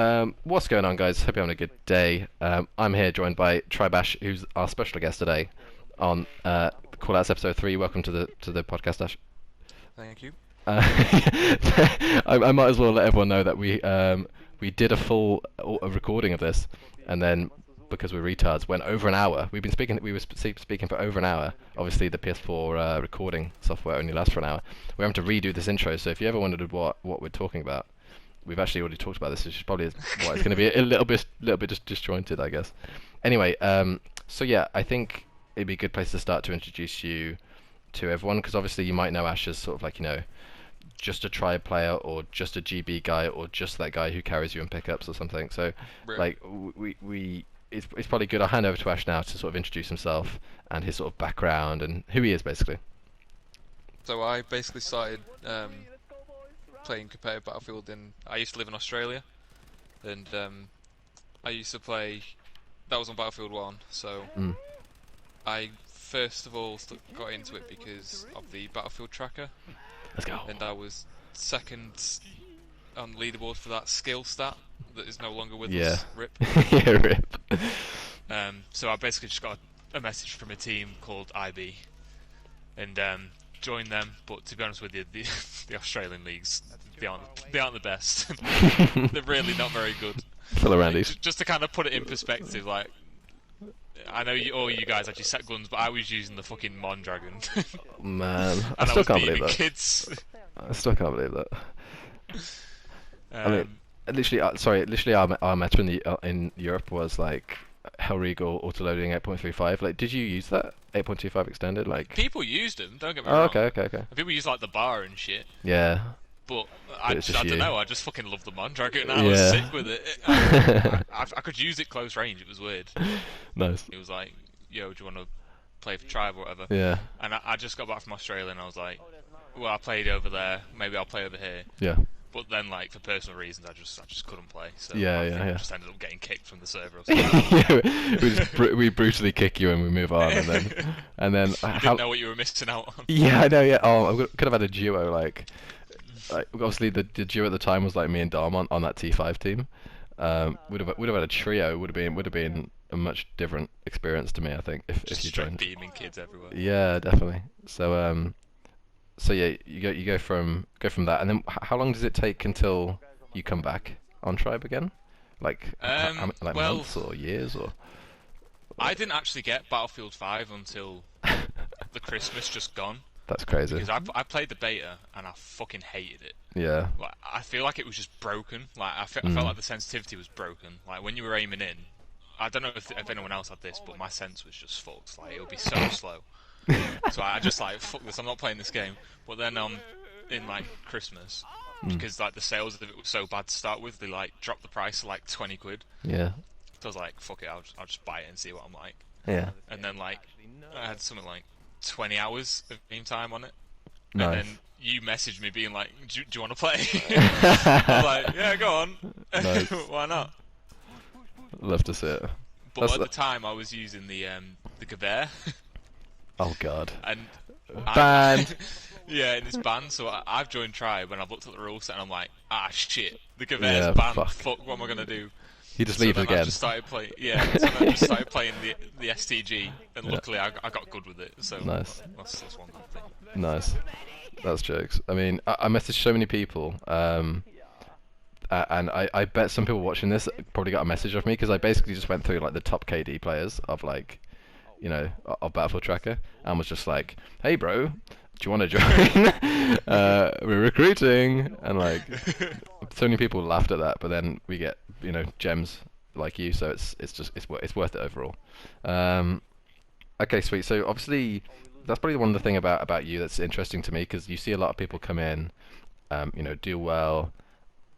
What's going on, guys? Hope you're having a good day. I'm here joined by Tribash, who's our special guest today on Callouts Ep.3. Welcome to the podcast, Ash. Thank you. I might as well let everyone know that we did a full recording of this, and then because we're retards, went over an hour. We were speaking for over an hour. Obviously, the PS4 recording software only lasts for an hour. We're having to redo this intro, so if you ever wondered what we're talking about, we've actually already talked about this, which is probably why it's going to be a little bit disjointed, I guess. Anyway, so yeah, I think it'd be a good place to start to introduce you to everyone, because obviously you might know Ash as sort of like, just a tribe player, or just a GB guy, or just that guy who carries you in pickups or something. So, Right. it's probably good. I'll hand over to Ash now to sort of introduce himself and his sort of background and who he is, basically. So I basically started playing competitive Battlefield I used to live in Australia, and I used to play. That was on Battlefield 1. So Mm. I first of all got into it because of the Battlefield tracker, Let's go. and I was second on the leaderboard for that skill stat that is no longer with Yeah. us. RIP. Yeah, rip. So I basically just got a message from a team called IB, and joined them. But to be honest with you, the Australian leagues, they aren't the best. They're really not very good. Full of Randies. Just to kind of put it in perspective, like, I know all you guys actually set guns, but I was using the fucking Mondragon. Man, I And still was can't believe beating that. kids. I still can't believe that. I mean, Um, literally, our meta in Europe was like Hellriegel autoloading 8.35. Like, did you use that 8.25 extended? Like, People used them. Don't get me oh, wrong. okay. And people use like the bar and shit. Yeah, But it's just I don't you. know. I just fucking love the Mondragon. I was Yeah. sick with it. I could use it close range. It was weird. Nice. It was like, yo, do you want to play for tribe or whatever? Yeah, And I just got back from Australia, and I was like, well, I played over there. Maybe I'll play over here. yeah. But then, like, for personal reasons, I just couldn't play. So Yeah, I yeah, think I yeah. just ended up getting kicked from the server or something. we brutally kick you and we move on, and then You didn't know what you were missing out on. yeah, I know. Yeah. Oh, could have had a duo like obviously the duo at the time was like me and Dom on that T5 team. Would have had a trio. Would have been a much different experience to me, I think, if Just you straight joined. beaming kids everywhere. Yeah, definitely. So yeah, you go from that, and then how long does it take until you come back on Tribe again? Like like Well, months or years or? I didn't actually get Battlefield 5 until the Christmas just gone. That's crazy. Because I played the beta and I fucking hated it. Yeah. Like, I feel like it was just broken. Like I felt like the sensitivity was broken. Like when you were aiming in, I don't know if anyone else had this, but my sense was just fucked. Like it would be so slow. So I just like, fuck this, I'm not playing this game. But then in like Christmas, because like the sales of it was so bad to start with, they like dropped the price to like 20 quid. Yeah. So I was like, fuck it, I'll just buy it and see what I'm like. Yeah. And then like I had something like 20 hours of game time on it. Nice. And then you messaged me being like, do you want to play? I was like, yeah, go on. Nice. Why not? Love to see it. But at the time, I was using the Gewehr, Oh God. and Banned. yeah, and it's banned. So I've joined Tribe, and I've looked at the rule set, and I'm like, ah, shit, the Gewehr's Yeah, banned. fuck. Fuck, what am I gonna do? He just So leaves then I again. just started playing. Yeah, so then I just started playing the STG, and luckily I got good with it. So Nice. that's one good thing. Nice. That's jokes. I mean, I messaged so many people, and I bet some people watching this probably got a message of me, because I basically just went through like the top KD players of like, of Battlefield Tracker, and was just like, hey bro, do you want to join? We're recruiting, and like, so many people laughed at that, but then we get gems like you, so it's worth it overall. Okay, sweet. So obviously, that's probably one of the thing about you that's interesting to me, because you see a lot of people come in, do well.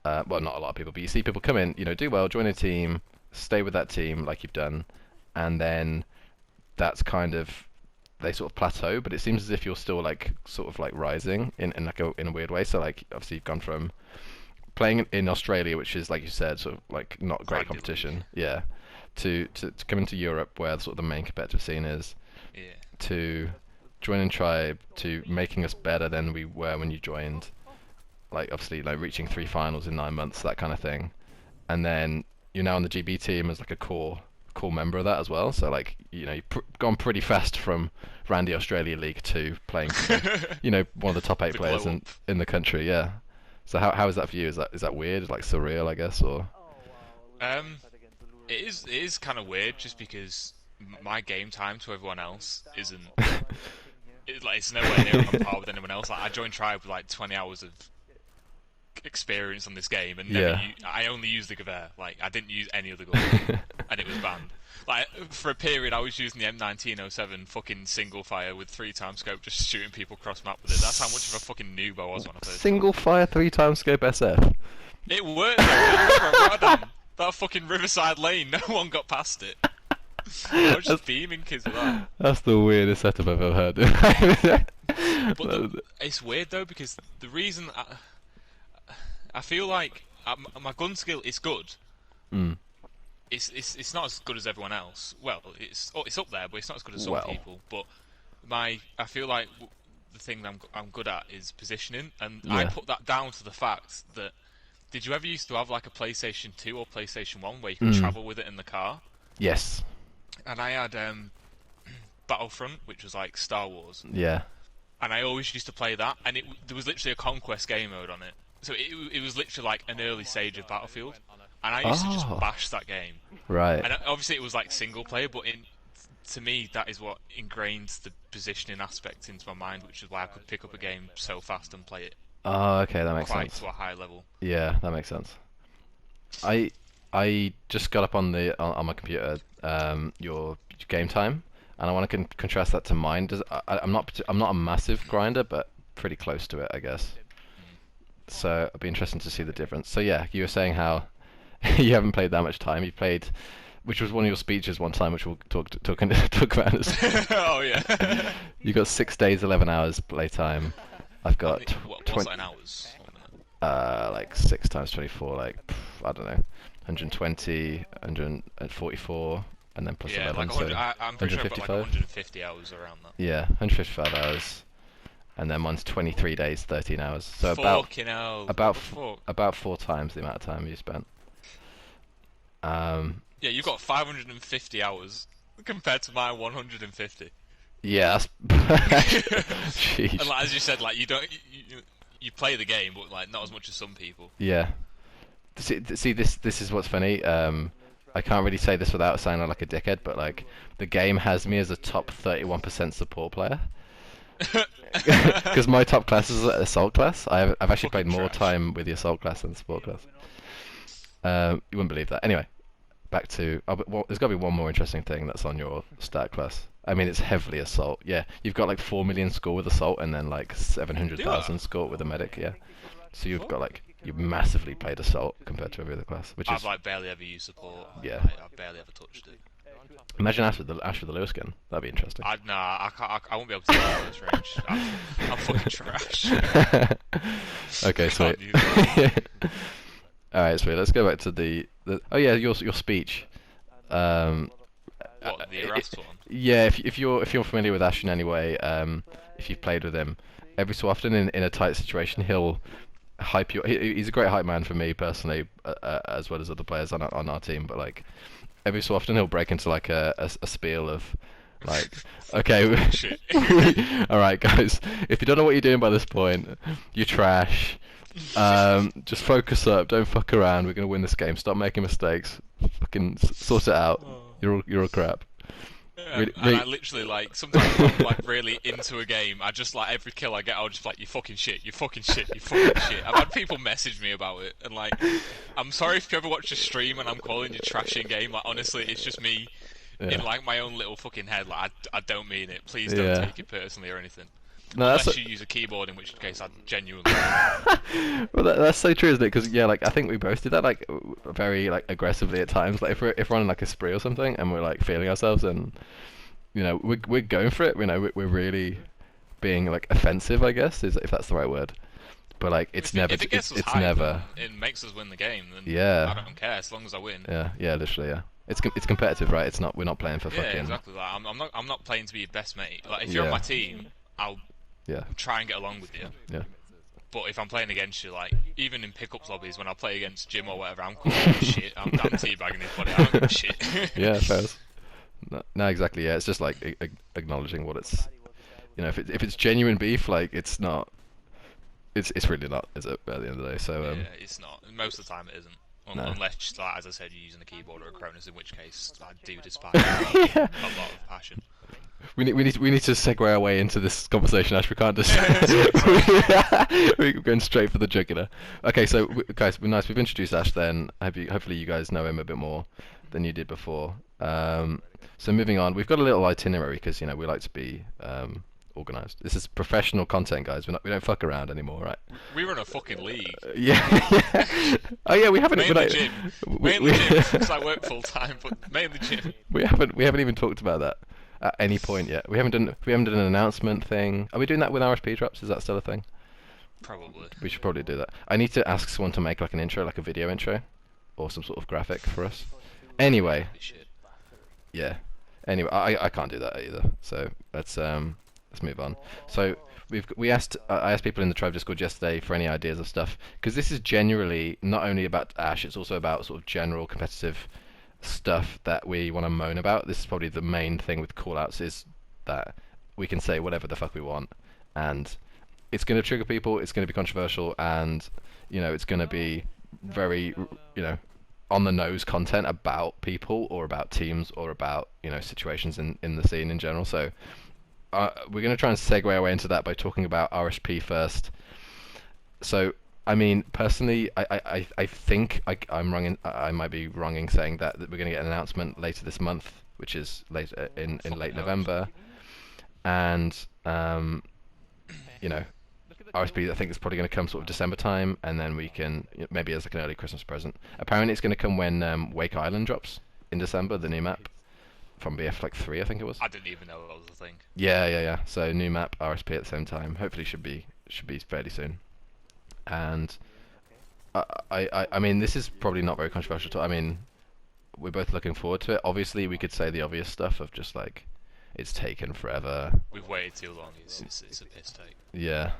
Well, not a lot of people, but you see people come in, do well, join a team, stay with that team like you've done, and then that's kind of, they sort of plateau. But it seems as if you're still like sort of like rising in a weird way. So like obviously you've gone from playing in Australia, which is like you said, sort of like not great Rugby competition, league. yeah, to coming to Europe where sort of the main competitive scene is, Yeah. to joining Tribe, to making us better than we were when you joined, like obviously like reaching 3 finals in 9 months, that kind of thing. and then you're now on the GB team as like a core member of that as well. So like you've gone pretty fast from Randy Australia League to playing for one of the top eight The players glow in up. the country. Yeah. So how is that for you? Is that weird? Like surreal, I guess, or Um, it is kind of weird just because my game time to everyone else isn't. It's nowhere near on par with anyone else. Like I joined Tribe with like 20 hours of experience on this game and never yeah. I only used the Gewehr. Like I didn't use any other gun, and it was banned. Like for a period, I was using the M1907 fucking single fire with 3 times scope, just shooting people cross map with it. That's how much of a fucking noob I was when I first joined. Single fire 3 times scope SF. It worked though. I remember at Rotterdam, that fucking Riverside Lane, no one got past it. I was That's, just beaming kids with that. that's the weirdest setup I've ever heard. But it's weird though because the reason I feel like my gun skill is good. Mm. It's not as good as everyone else. Well, it's up there, but it's not as good as some Well. people. But I feel like the thing that I'm good at is positioning, and I Yeah. put that down to the fact that did you ever used to have like a PlayStation 2 or PlayStation 1 where you could travel with it in the car? Yes. And I had Battlefront, which was like Star Wars, Yeah. and I always used to play that, and there was literally a conquest game mode on it. So it was literally like an early stage of Battlefield, and I used to just Oh. bash that game. Right. And obviously it was like single player, but to me that is what ingrained the positioning aspect into my mind, which is why I could pick up a game so fast and play it Oh, okay, that makes quite sense. to a high level. Yeah, that makes sense. I I just got up on my computer your game time, and I want to contrast that to mine. I'm not a massive grinder, but pretty close to it, I guess. Mm. So it'll be interesting to see the difference. So yeah, you were saying how you haven't played that much time. You played, which was one of your speeches one time, which we'll talk about. Oh yeah. You got 6 days, 11 hours playtime. I've How got many, what's 20, that in hours? 1 minute. like 6 times 24, like I don't know, 120, 144, and then plus Yeah, 11, like so 100. I'm pretty sure I've got like 155. 150 hours around that. Yeah, 155 hours, and then mine's 23 days, 13 hours. So about Fucking hell. What about the f- fuck? about 4 times the amount of time you spent. Um, Yeah, you've got 550 hours compared to my 150. yeah, that's And sheesh. like, as you said, like you play the game, but like not as much as some people. Yeah. See, this is what's funny. I can't really say this without sounding like a dickhead, but like the game has me as a top 31% support player. Because my top class is assault class. I've actually played Fucking more trash. time with the assault class than the support class. You wouldn't believe that. Anyway, back to there's got to be one more interesting thing that's on your stat class. I mean, it's heavily assault. Yeah, you've got like 4 million score with assault and then like Do I? 700,000 score with a medic. Yeah, so you've Fuck. got like you've massively played assault compared to every other class, which I've is like barely ever used support. yeah. Like, I've barely ever touched it. Imagine after the Lewis skin. That'd be interesting. Nah, I can't. I won't be able to do this range. I'm fucking trash. Okay, I sweet. can't do that. All right, sweet. Let's go back to the. Oh yeah, your speech. Um, What the arrest one? yeah, if you're familiar with Ash in any way, if you've played with him, every so often in a tight situation, he'll hype you. He's a great hype man for me personally, as well as other players on our team. But like every so often, he'll break into like a spiel of like, okay, Shit. all right, guys, if you don't know what you're doing by this point, you're trash. Just focus up. Don't fuck around. We're gonna win this game. Stop making mistakes. Fucking sort it out. Oh. You're all crap. Really, And I literally like sometimes if I'm like really into a game, I just like every kill I get, I'll just like you fucking shit, you fucking shit, you fucking shit. I've had people message me about it, and like, I'm sorry if you ever watch a stream and I'm calling you trash in game. Like honestly, it's just me yeah. in like my own little fucking head. Like I don't mean it. Please don't Yeah. take it personally or anything. No, that's Unless you use a keyboard, in which case I genuinely. well, that's so true, isn't it? Because yeah, like I think we both did that like very like aggressively at times. Like if we're on like a spree or something and we're like feeling ourselves and we're going for it. We're really being like offensive, I guess, is if that's the right word. But like If it gets us it's hyped never. and it makes us win the game, then Yeah. I don't care as long as I win. Yeah, literally, yeah. It's competitive, right? It's not. We're not playing for Yeah, fucking. exactly. Like, I'm not playing to be your best mate. Like if you're on Yeah. my team, I'll Yeah, try and get along with you. yeah. But if I'm playing against you, like even in pickup lobbies when I play against Jim or whatever, I'm calling him shit. I'm teabagging his body. I don't give a shit. Yeah, fair. No, no, exactly. Yeah, it's just like acknowledging what it's. If it's genuine beef, like it's not. It's really not, is it? At the end of the day, so Yeah, it's not. Most of the time, it isn't. no. Unless, like, as I said, you're using a keyboard or a Cronus, in which case I do despise it with Yeah. a lot of passion. We need to segue our way into this conversation, Ash. We can't just. We're going straight for the jugular. Okay, so guys, nice. We've introduced Ash. Then hopefully you guys know him a bit more than you did before. So moving on, we've got a little itinerary because we like to be organized. This is professional content, guys. We don't fuck around anymore, right? We run a fucking league. Yeah. Oh yeah, we haven't. Mainly gym. Mainly gym because I work full time, but mainly gym. We haven't even talked about that at any point yet. We haven't done an announcement thing. Are we doing that with RSP drops? Is that still a thing? Probably. We should probably do that. I need to ask someone to make like an intro, like a video intro, or some sort of graphic for us. Anyway. Yeah. Anyway, I can't do that either. So let's move on. So I asked people in the Tribe Discord yesterday for any ideas of stuff because this is generally not only about Ash, it's also about sort of general competitive stuff that we want to moan about. This is probably the main thing with callouts is that we can say whatever the fuck we want, and it's going to trigger people. It's going to be controversial, and it's going to be very on the nose content about people or about teams or about situations in the scene in general. So we're going to try and segue our way into that by talking about RSP first. So I mean, personally, I think I'm wrong. I might be wrong in saying that we're going to get an announcement later this month, which is later in late November, and RSP I think is probably going to come sort of December time, and then we can maybe as like an early Christmas present. Apparently, it's going to come when Wake Island drops in December, the new map from BF3, I think it was. I didn't even know that was a thing. Yeah. So new map, RSP at the same time. Hopefully, should be fairly soon. And I mean, this is probably not very controversial at all. I mean, we're both looking forward to it. Obviously, we could say the obvious stuff of just like, it's taken forever. We've waited too long. It's a piss take. Yeah.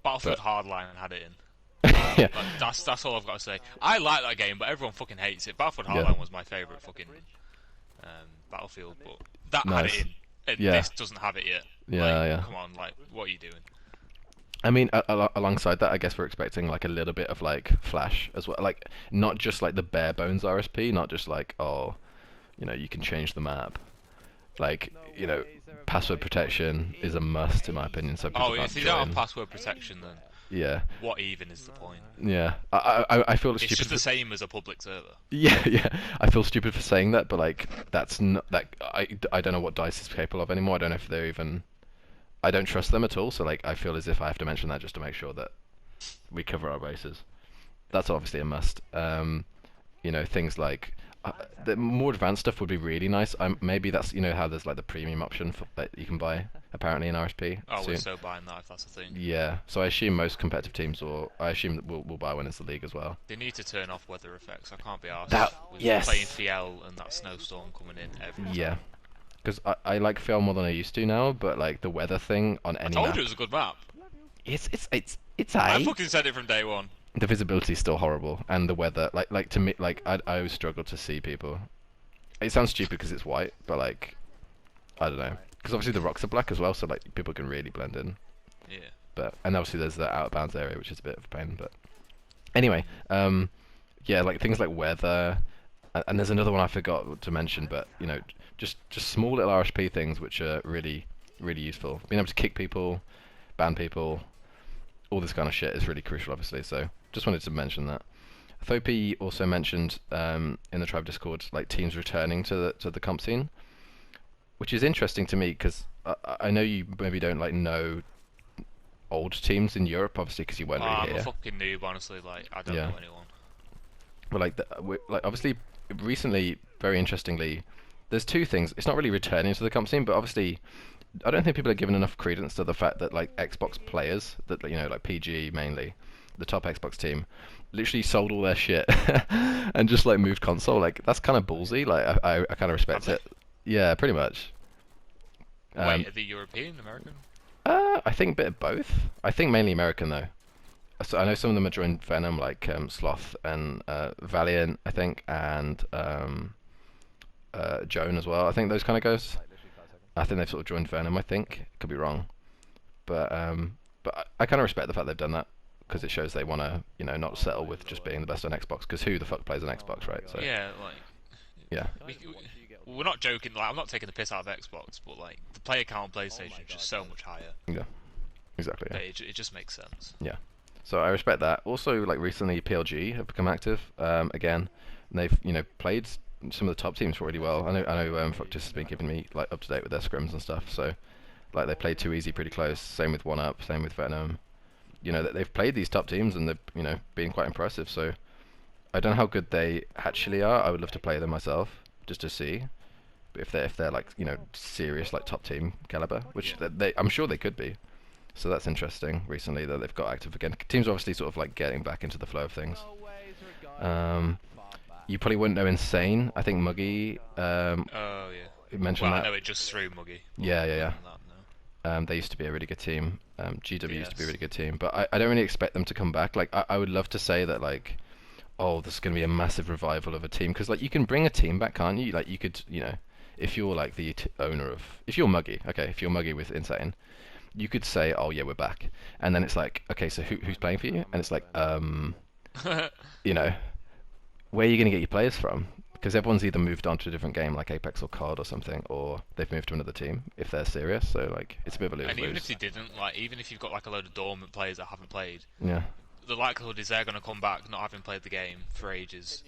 Battlefield Hardline had it in. Yeah. That's all I've got to say. I like that game, but everyone fucking hates it. Battlefield Hardline was my favourite fucking Battlefield, but that had it in. And this doesn't have it yet. Yeah. Come on, like, what are you doing? I mean, alongside that, I guess we're expecting like a little bit of like flash as well, like not just like the bare bones RSP, not just like you can change the map, like password protection is a must in my opinion. So people can't if you join. don't have password protection, then yeah, what even is the point? Yeah, I feel it's stupid. Just the same as a public server. Yeah. I feel stupid for saying that, but like that's not that I don't know what DICE is capable of anymore. I don't know if they're even. I don't trust them at all, so like I feel as if I have to mention that just to make sure that we cover our bases. That's obviously a must. Things like the more advanced stuff would be really nice. Maybe that's how there's like the premium option that you can buy apparently in RSP. Oh, soon. we're so buying that if that's the thing. Yeah, so I assume most competitive teams, or I assume that we'll buy when it's the league as well. They need to turn off weather effects. I can't be arsed with playing FL and that snowstorm coming in every time. Yeah. Because I like FL more than I used to now, but like the weather thing on any I told map, you it was a good map. It's I fucking said it from day one. The visibility is still horrible, and the weather, like to me, like I always struggle to see people. It sounds stupid because it's white, but like I don't know, because obviously the rocks are black as well, so like people can really blend in. Yeah. And obviously there's the out of bounds area, which is a bit of a pain. But anyway, yeah, like things like weather, and there's another one I forgot to mention, but just small little RSP things which are really useful. Being able to kick people, ban people, all this kind of shit is really crucial, obviously. So just wanted to mention that. Thopi also mentioned in the Tribe Discord like teams returning to the comp scene, which is interesting to me because I know you maybe don't like know old teams in Europe, obviously, because you weren't really here. I'm a fucking noob, honestly. Like I don't know anyone. But like obviously recently, very interestingly, there's two things. It's not really returning to the comp scene, but obviously, I don't think people are giving enough credence to the fact that like Xbox players, that like PG mainly, the top Xbox team, literally sold all their shit and just like moved console. Like that's kind of ballsy. Like I kind of respect it. Yeah, pretty much. Wait, are they European, American? I think a bit of both. I think mainly American though. so I know some of them are joined Venom, like Sloth and Valiant, I think, and Joan as well. I think those kind of guys. I think they've sort of joined Venom. I think could be wrong, but I kind of respect the fact they've done that because it shows they want to, not settle with just being the best on Xbox. Because who the fuck plays on Xbox, right? So Yeah, like yeah, we're not joking. Like I'm not taking the piss out of Xbox, but like the player count on PlayStation is just so much higher. yeah, exactly. Yeah. That it just makes sense. Yeah. So I respect that. Also, like recently, PLG have become active again. And they've played some of the top teams really well. I know Fructus has been keeping me like up to date with their scrims and stuff. So like they played Too Easy pretty close. Same with One Up. Same with Venom. They've played these top teams and they've been quite impressive. So I don't know how good they actually are. I would love to play them myself just to see. But if they're like serious like top team caliber, which I'm sure they could be. So that's interesting recently that they've got active again. Teams are obviously sort of like getting back into the flow of things. You probably wouldn't know Insane. I think Muggy Oh yeah. mentioned Well, that. I know it just through Muggy. Yeah, yeah, yeah. That, no. They used to be a really good team. GW used to be a Yes. really good team, but I don't really expect them to come back. Like I would love to say that like, oh, there's going to be a massive revival of a team because like you can bring a team back, can't you? Like you could, if you're like the owner of, if you're Muggy, okay, if you're Muggy with Insane, you could say, oh yeah, we're back, and then it's like, okay, so who's playing for you? And it's like, you know, where are you going to get your players from? Because everyone's either moved on to a different game like Apex or COD or something, or they've moved to another team if they're serious. So like, it's a bit of a And even lose-lose. if they didn't, like, even if you've got like a load of dormant players that haven't played, Yeah. the likelihood is they're going to come back not having played the game for ages.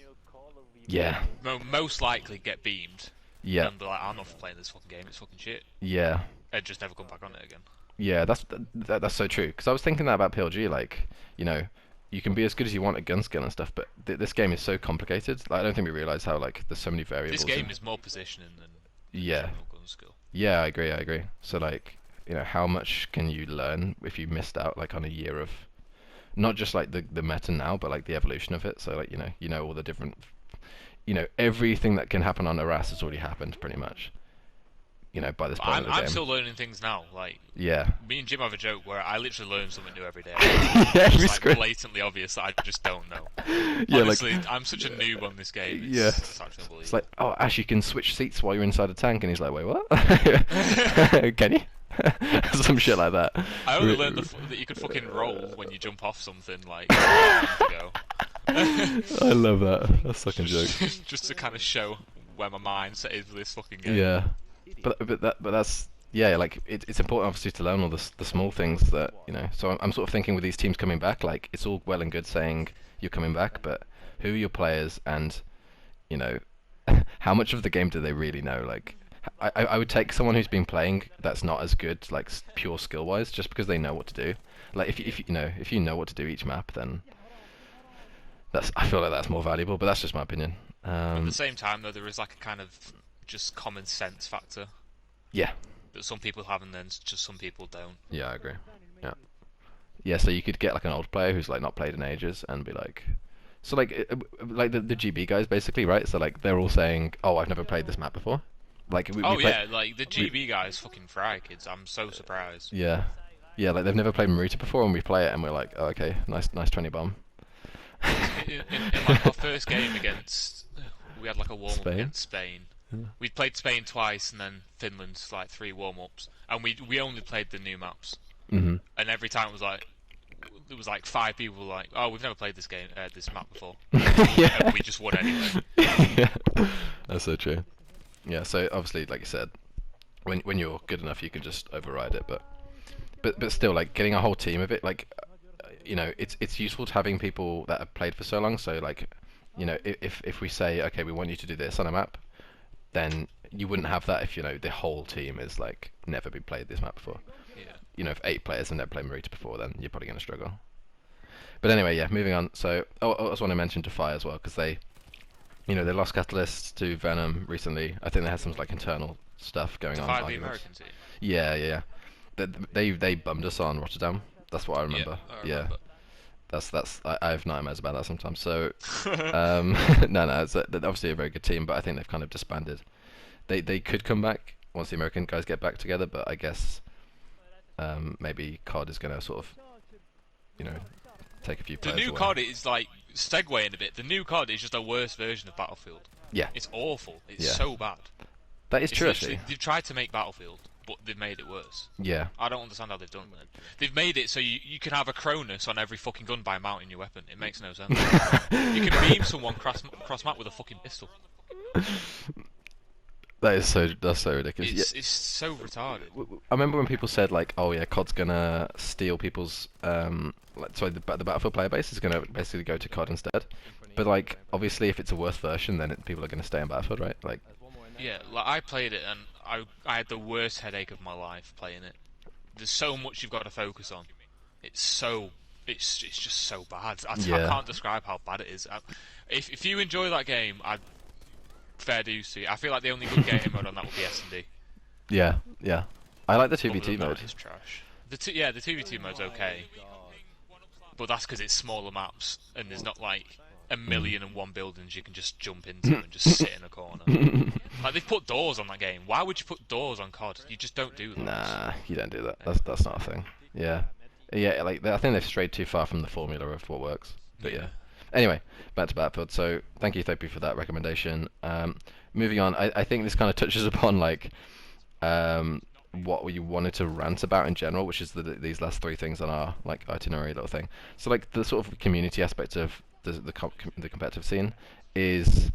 Yeah. Most likely get beamed. Yeah. And be like, I'm not playing this fucking game. It's fucking shit. Yeah. And just never come back on it again. Yeah, that's so true. Because I was thinking that about PLG, like, you can be as good as you want at gun skill and stuff, but this game is so complicated. Like, I don't think we realize how like there's so many variables. This game is more positioning than Yeah, general gun skill. yeah, I agree, I agree. So like, how much can you learn if you missed out like on a year of not just like the meta now, but like the evolution of it. So like, all the different, everything that can happen on Arras has already happened pretty much. By this point I'm, of the I'm game. still learning things now. Like, Yeah. me and Jim have a joke where I literally learn something new every day. Yeah, every It's like screen. blatantly obvious that I just don't know. Yeah, Honestly, like I'm such a noob on this game. Yeah. It's actually unbelievable. it's like, oh, Ash, you can switch seats while you're inside a tank, and he's like, wait, what? Can you? Some shit like that. I only learned that you could fucking roll when you jump off something like ago. I love that. That's such a joke. Just to kind of show where my mindset is with this fucking game. Yeah, but that's yeah. Like it's important obviously to learn all the small things that So I'm sort of thinking with these teams coming back, like it's all well and good saying you're coming back, but who are your players and how much of the game do they really know? Like I would take someone who's been playing that's not as good, like pure skill wise, just because they know what to do. Like if you know what to do each map, then I feel like that's more valuable. But that's just my opinion. At the same time, though, there is like a kind of just common sense factor Yeah. that some people have, and then just some people don't. Yeah, I agree. Yeah. Yeah, so you could get like an old player who's like not played in ages and be like, so like the GB guys basically, right? So like they're all saying, "Oh, I've never played this map before." Like we Yeah, like the GB guys fucking fry kids. I'm so surprised. Yeah. Yeah, like they've never played Maruta before and we play it and we're like, "Oh, okay, nice 20 bomb." In like our first game against, we had like a warm up Spain? against Spain. We'd played Spain twice and then Finland like 3 warm ups, and we only played the new maps. Mhm. And every time it was like there was like 5 people like, oh, we've never played this game, this map before, Yeah. and we just won anyway. Yeah. That's so true. Yeah, so obviously like you said, when you're good enough you can just override it, but still like getting a whole team of it, like it's useful to having people that have played for so long. So like, if we say, okay, we want you to do this on a map, then you wouldn't have that if the whole team is like never been played this map before. Yeah. If 8 players have never played Marita before, then you're probably going to struggle. But anyway, yeah, moving on. So I also want to mention Defy as well, because they lost Catalyst to Venom recently. I think they had some like internal stuff going on. Defy the Arguments. American team. Yeah, yeah, yeah. They bummed us on Rotterdam. That's what I remember. I Yeah. remember. I have nightmares about that sometimes. So no, it's they're obviously a very good team, but I think they've kind of disbanded. They could come back once the American guys get back together, but I guess maybe COD is going to sort of take a few The players new away. COD is like segueing a bit. The new COD is just a worse version of Battlefield. Yeah, It's awful. It's yeah, so bad. that is It's true literally actually. they've tried to make Battlefield, but they've made it worse. Yeah, I don't understand how they've done that. They've made it so you can have a Cronus on every fucking gun by mounting your weapon. It makes no sense. You can beam someone cross map with a fucking pistol. that's so ridiculous. Yeah, It's so retarded. I remember when people said like, oh yeah, COD's gonna steal people's like, sorry, the Battlefield player base is gonna basically go to COD instead. But like, obviously, if it's a worse version, then people are gonna stay on Battlefield, right? Like, Yeah, like I played it and I had the worst headache of my life playing it. There's so much you've got to focus on. It's so it's just so bad. I yeah, can't describe how bad it is. If you enjoy that game, I'd fair dues to you. I feel like the only good game mode on that would be S&D. yeah, yeah. I like the Other 2v2 than mode. that, it's trash. The 2v2 mode's okay, but that's because it's smaller maps and there's not like a million and one buildings you can just jump into and just sit in a corner. Like they've put doors on that game. Why would you put doors on COD? You just don't do those. Nah, you don't do that. That's not a thing. Yeah, yeah. Like I think they've strayed too far from the formula of what works. But yeah. Yeah. Anyway, back to Battlefield. So thank you, Thopi, for that recommendation. Moving on, I think this kind of touches upon like what you wanted to rant about in general, which is these last three things on our like itinerary little thing. So like the sort of community aspect of the competitive scene is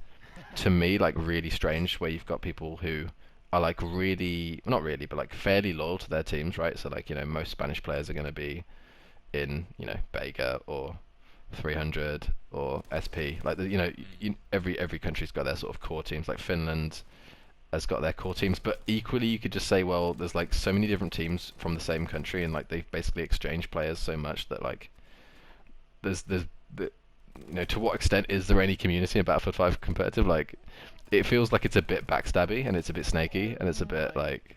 to me like really strange, where you've got people who are like really not really but like fairly loyal to their teams, right? So like most Spanish players are going to be in Vega or 300 or SP, like every country's got their sort of core teams. Like Finland has got their core teams, but equally you could just say, well, there's like so many different teams from the same country, and like they've basically exchanged players so much that like there's to what extent is there any community in Battlefield 5 competitive? Like it feels like it's a bit backstabby and it's a bit snaky and it's a bit like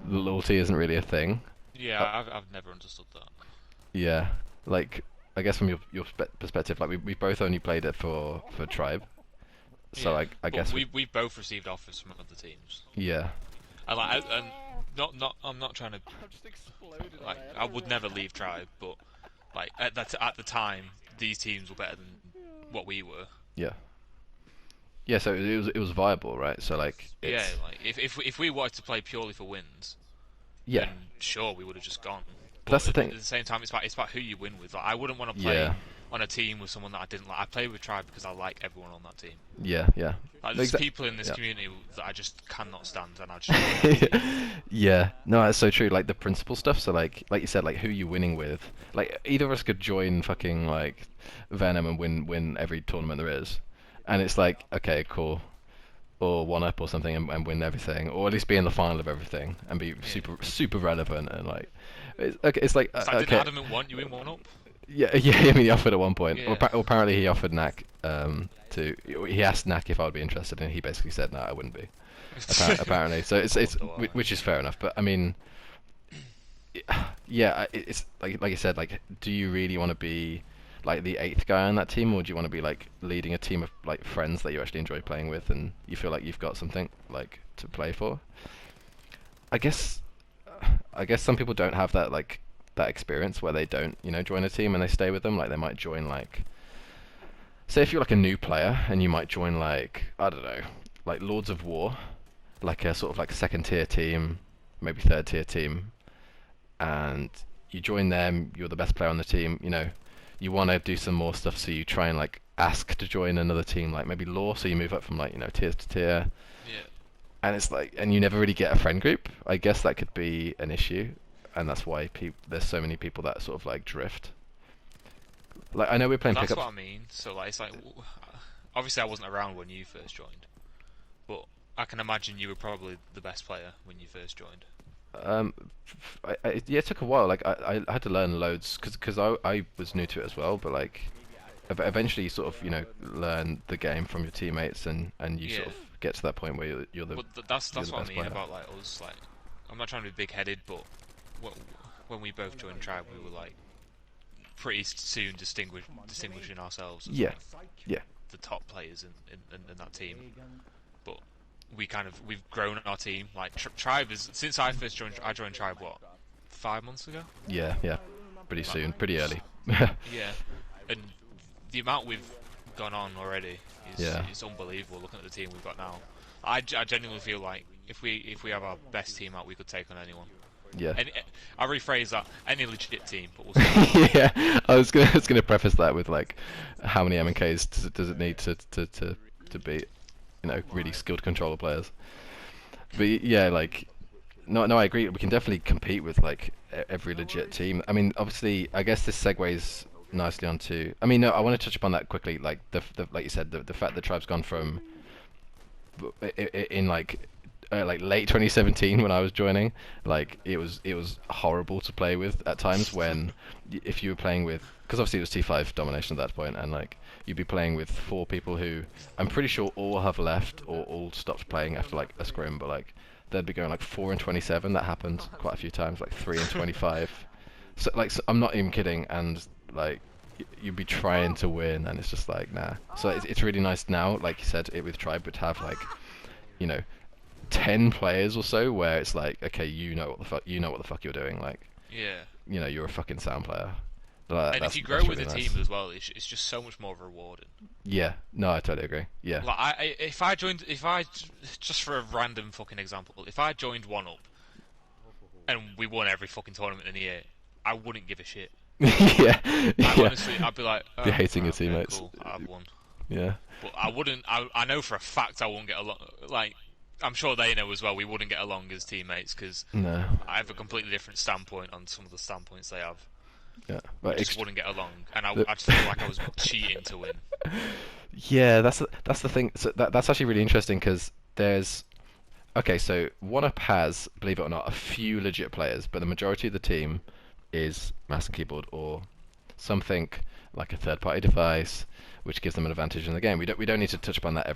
loyalty isn't really a thing. Yeah, Uh, I've never understood that. yeah, like I guess from your perspective, like we've both only played it for Tribe, so Yeah, like I but guess we've both received offers from other teams. yeah, And not I'm not trying to like I would never leave Tribe, but like at the time these teams were better than what we were. yeah, yeah. So it was viable, right? So like Yeah, it's like if we wanted to play purely for wins, yeah. then sure we would have just gone. But that's But the at thing. the same time, it's about who you win with. Like I wouldn't want to play Yeah, on a team with someone that I didn't like. I play with Tribe because I like everyone on that team. yeah, yeah. Like No, there's people in this yeah. community that I just cannot stand, and I just don't want to leave. Yeah, no, that's so true. Like the principal stuff. So like you said, like who you winning with. Like either of us could join fucking like Venom and win every tournament there is, and it's like okay, cool, or one up or something and win everything, or at least be in the final of everything and be Yeah. super relevant and like it's okay. It's like It's like, didn't okay, Adamant want you in one up? yeah, yeah. I mean, he offered at one point. Or, Yeah. or apparently he offered Knack to. He asked Knack if I would be interested, and he basically said no, I wouldn't be. Apparently, so it's Wonder why. which is fair enough. But I mean, yeah, it's like I said, like, do you really want to be like the eighth guy on that team, or do you want to be like leading a team of like friends that you actually enjoy playing with, and you feel like you've got something like to play for? I guess, I guess some people don't have that like that experience where they don't join a team and they stay with them. Like they might join like, say if you're like a new player and you might join like I don't know, like Lords of War, like a sort of like second tier team, maybe third tier team, and you join them, you're the best player on the team, you want to do some more stuff, so you try and like ask to join another team, like maybe law, so you move up from like tiers to tier, Yeah. and it's like, and you never really get a friend group. I guess that could be an issue, and that's why there's so many people that sort of like drift. Like I know we're playing That's pickups. what I mean. So like, it's like, obviously I wasn't around when you first joined, but I can imagine you were probably the best player when you first joined. Um, yeah, it took a while. Like I had to learn loads because I was new to it as well. But like eventually you sort of learn the game from your teammates and you Yeah. sort of get to that point where you're the But that's you're the what I best mean player. about like us. Like, I'm not trying to be big-headed, but when we both joined Tribe, we were like pretty soon distinguishing ourselves as Yeah, like yeah, the top players in that team. But we've grown our team. Like Tribe is since I first joined. I joined Tribe what 5 months ago. yeah, yeah. Pretty soon, pretty early. Yeah, and the amount we've gone on already Yeah. is unbelievable. Looking at the team we've got now, I genuinely feel like if we have our best team out, we could take on anyone. Yeah. Any, I rephrase that: any legit team, but we'll see. Yeah, I was gonna preface that with like, how many M&Ks does it need to beat, really skilled controller players? But yeah, like, no, I agree. We can definitely compete with like every legit team. I mean, obviously, I guess this segues nicely onto. I mean, no, I want to touch upon that quickly. Like the like you said, the fact that Tribe's gone from in like late 2017 when I was joining, like it was horrible to play with at times when if you were playing with, because obviously it was T5 domination at that point, and like you'd be playing with four people who I'm pretty sure all have left or all stopped playing after like a scrim, but like they'd be going like 4-27. That happened quite a few times, like 3-25. So I'm not even kidding, and like you'd be trying to win, and it's just like nah. So it's really nice now, like you said, it with Tribe, but to have like you know 10 players or so where it's like, okay, you know what the fuck you're doing, like, Yeah, you're a fucking sound player. But and if you grow that's with really a team nice. as well, it's just so much more rewarding. Yeah, no, I totally agree. Yeah. Like if I just for a random fucking example, if I joined one up and we won every fucking tournament in the year, I wouldn't give a shit. Yeah, I yeah. honestly, I'd be like, Be oh, hating right, your okay, teammates. cool, I've won. Yeah. But I wouldn't. I know for a fact I won't get along. Like, I'm sure they know as well. We wouldn't get along as teammates because No. I have a completely different standpoint on some of the standpoints they have. Yeah. We But just wouldn't get along, and the, I'd feel like I was cheating to win. yeah, that's the thing. So that's actually really interesting because there's okay. So One Up has, believe it or not, a few legit players, but the majority of the team is mouse and keyboard or something like a third-party device, which gives them an advantage in the game. We don't need to touch upon that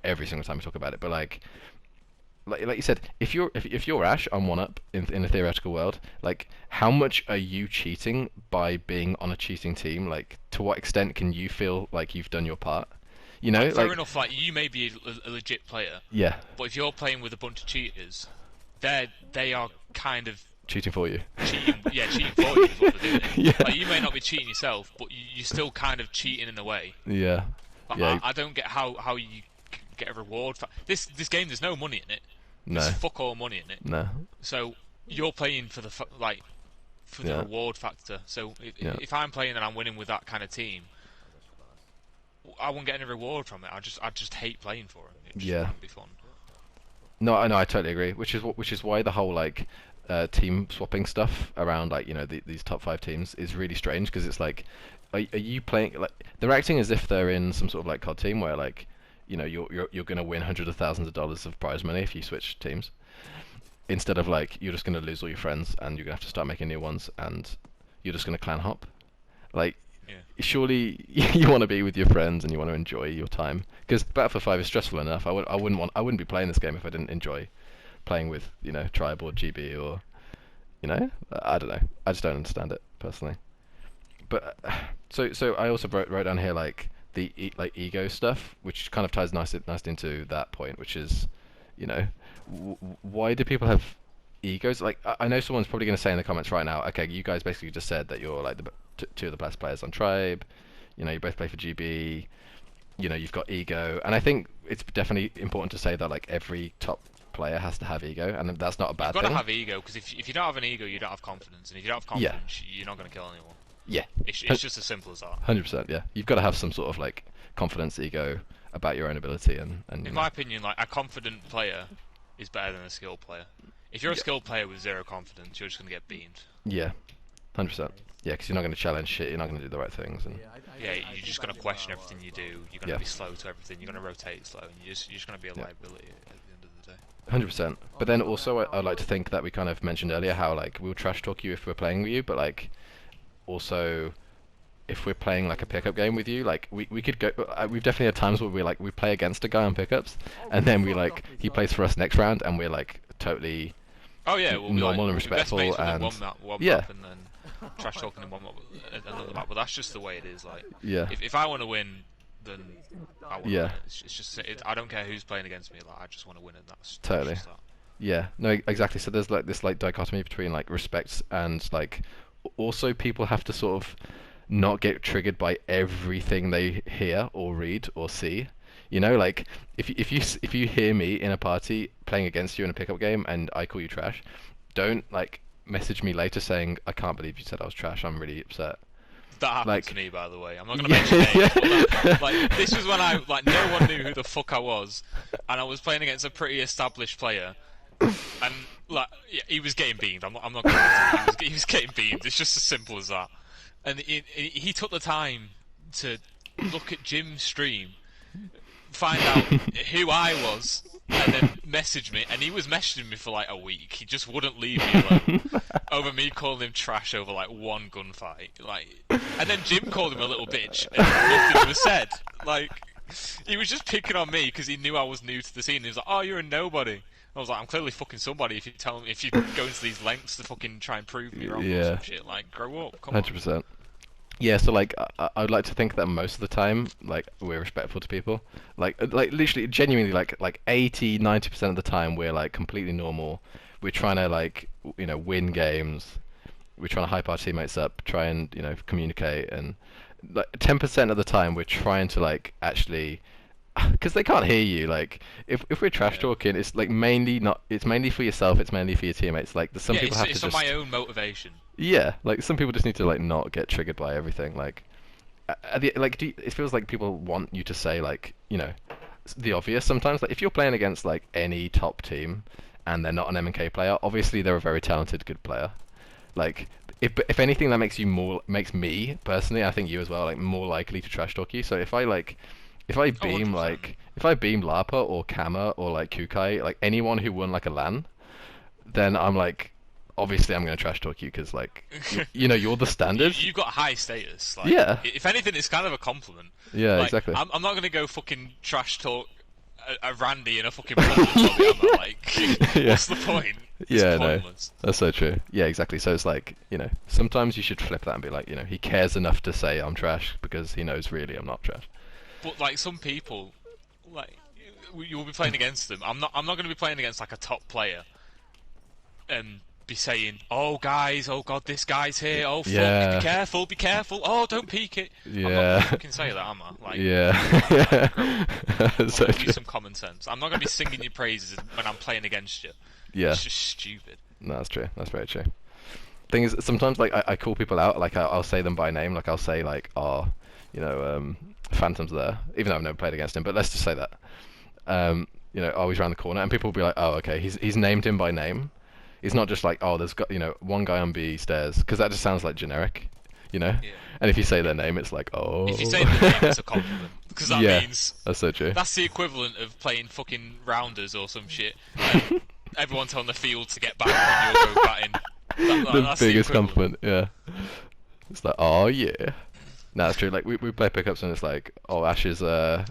every single time we talk about it. But like you said, if you're Ash on One Up in a theoretical world, like how much are you cheating by being on a cheating team? Like to what extent can you feel like you've done your part? You know, Like, fair like enough. Like, you may be a legit player, yeah, but if you're playing with a bunch of cheaters, they are kind of cheating for you. cheating. Yeah, cheating for you is what they're doing. Yeah, Like, you may not be cheating yourself, but you're still kind of cheating in a way. yeah, But yeah. I don't get how you get a reward for this game. There's no money in it. There's No, fuck all money in it. no, So you're playing for the for the yeah, reward factor. So yeah, if I'm playing and I'm winning with that kind of team, I won't get any reward from it. I just hate playing for it. It just yeah. wouldn't be fun. No, I know, I totally agree. Which is why the whole like team swapping stuff around like these top five teams is really strange because it's like, are you playing like they're acting as if they're in some sort of like COD team where like you're gonna win hundreds of thousands of dollars of prize money if you switch teams instead of like you're just gonna lose all your friends and you're gonna have to start making new ones and you're just gonna clan hop. Like Yeah. surely you want to be with your friends and you want to enjoy your time because Battlefield 5 is stressful enough. I wouldn't be playing this game if I didn't enjoy playing with Tribe or GB or I don't know. I just don't understand it personally. But so I also wrote down here like like ego stuff, which kind of ties nicely into that point, which is you know why do people have egos? Like I know someone's probably going to say in the comments right now, okay, you guys basically just said that you're like two of the best players on Tribe. You both play for GB. You've got ego, and I think it's definitely important to say that like every top player has to have ego, and that's not a You've bad got to thing. have ego because if you don't have an ego, you don't have confidence, and if you don't have Yeah, confidence, you're not going to kill anyone. yeah, It's just as simple as that. 100%. Yeah, you've got to have some sort of like confidence, ego about your own ability, and In my opinion, like a confident player is better than a skilled player. If you're a yeah, skilled player with zero confidence, you're just going to get beamed. yeah, 100%. Yeah, because you're not going to challenge shit. You're not going to do the right things, and Yeah, you're just going to question everything you do. You're going to yeah, be slow to everything. You're going to rotate slow, and you're just going to be a yeah. liability at the end of the day. 100%. But then also, I'd like to think that we kind of mentioned earlier how like we'll trash talk you if we're playing with you, but like also if we're playing like a pickup game with you, like we could go. We've definitely had times where we play against a guy on pickups, and then we like he plays for us next round, and we're like totally Oh yeah, we'll be like normal and we'll be best respectful, mates with them and one yeah, map, and then trash talking in one map, another map. But that's just the way it is. Like, yeah, if I want to win, then I want to win yeah, it. It's just I don't care who's playing against me. Like, I just want to win it. That's totally. just that. Yeah, no, exactly. So there's like this like dichotomy between like respect and like also people have to sort of not get triggered by everything they hear or read or see. You know, like if you hear me in a party playing against you in a pickup game and I call you trash, don't like message me later saying I can't believe you said I was trash. I'm really upset. That happened to Like, me, by the way. I'm not going to mention yeah, names, but yeah. like this was when I like no one knew who the fuck I was, and I was playing against a pretty established player, and like yeah, he was getting beamed. I'm not going to lie to you. He was getting beamed. It's just as simple as that. And he took the time to look at Jim's stream, find out who I was, and then message me. And he was messaging me for like a week. He just wouldn't leave me alone over me calling him trash over like one gunfight. Like, and then Jim called him a little bitch, and nothing was said. Like, he was just picking on me because he knew I was new to the scene. He was like, "Oh, you're a nobody." I was like, "I'm clearly fucking somebody if you tell me if you go into these lengths to fucking try and prove me wrong or Yeah, some shit. Like, grow up, come on." 100%. Yeah, so like I would like to think that most of the time, like we're respectful to people. Like literally, genuinely, like 80, 90% of the time, we're like completely normal. We're trying to like win games. We're trying to hype our teammates up, try and communicate, and like 10% of the time, we're trying to like actually, because they can't hear you. Like if we're trash Yeah. talking, it's like mainly not. It's mainly for yourself. It's mainly for your teammates. Like some Yeah, people have to it's for my just. own motivation. Yeah, like some people just need to like not get triggered by everything. Like, it feels like people want you to say like, the obvious sometimes. Like, if you're playing against like any top team and they're not an MK player, obviously they're a very talented, good player. Like, if anything, that makes me personally, I think you as well, like more likely to trash talk you. So if I Oh, beam 100%. like if I beam Lapa or Kama or like Kukai, like anyone who won like a LAN, then I'm like, obviously I'm gonna trash talk you because like you're the standard. You've got high status. Like, Yeah, if anything, it's kind of a compliment. yeah, Like, exactly. I'm not gonna go fucking trash talk a Randy in a fucking platinum lobby, am I? Like, Yeah, what's the point? It's yeah, no, pointless. that's so true. Yeah, exactly. So it's like sometimes you should flip that and be like, he cares enough to say I'm trash because he knows really I'm not trash. But like some people, like you'll be playing against them. I'm not gonna be playing against like a top player and be saying, "Oh guys, oh god, this guy's here. Oh fuck, Yeah, be careful. Oh, don't peek it." I'm not gonna yeah, fucking say that, am I? Like, yeah. grow up. That's Come so on, true. use some common sense. I'm not gonna be singing your praises when I'm playing against you. Yeah, It's just stupid. no, that's true. That's very true. Thing is, sometimes like I call people out, like I'll say them by name, like I'll say like, oh, Phantom's there, even though I've never played against him, but let's just say that. Oh, he's around the corner, and people will be like, oh, okay, he's named him by name. It's not just like, oh, there's got one guy on B stairs, because that just sounds like generic, you know. Yeah. And if you say their name, it's like, oh. If you say the name, it's a compliment because that Yeah, means that's so true. that's the equivalent of playing fucking rounders or some shit. And everyone's on the field to get back when you'll go batting. The That's the biggest equivalent. compliment, yeah. It's like, oh yeah. No, it's true. Like we play pickups and it's like, oh, Ash is over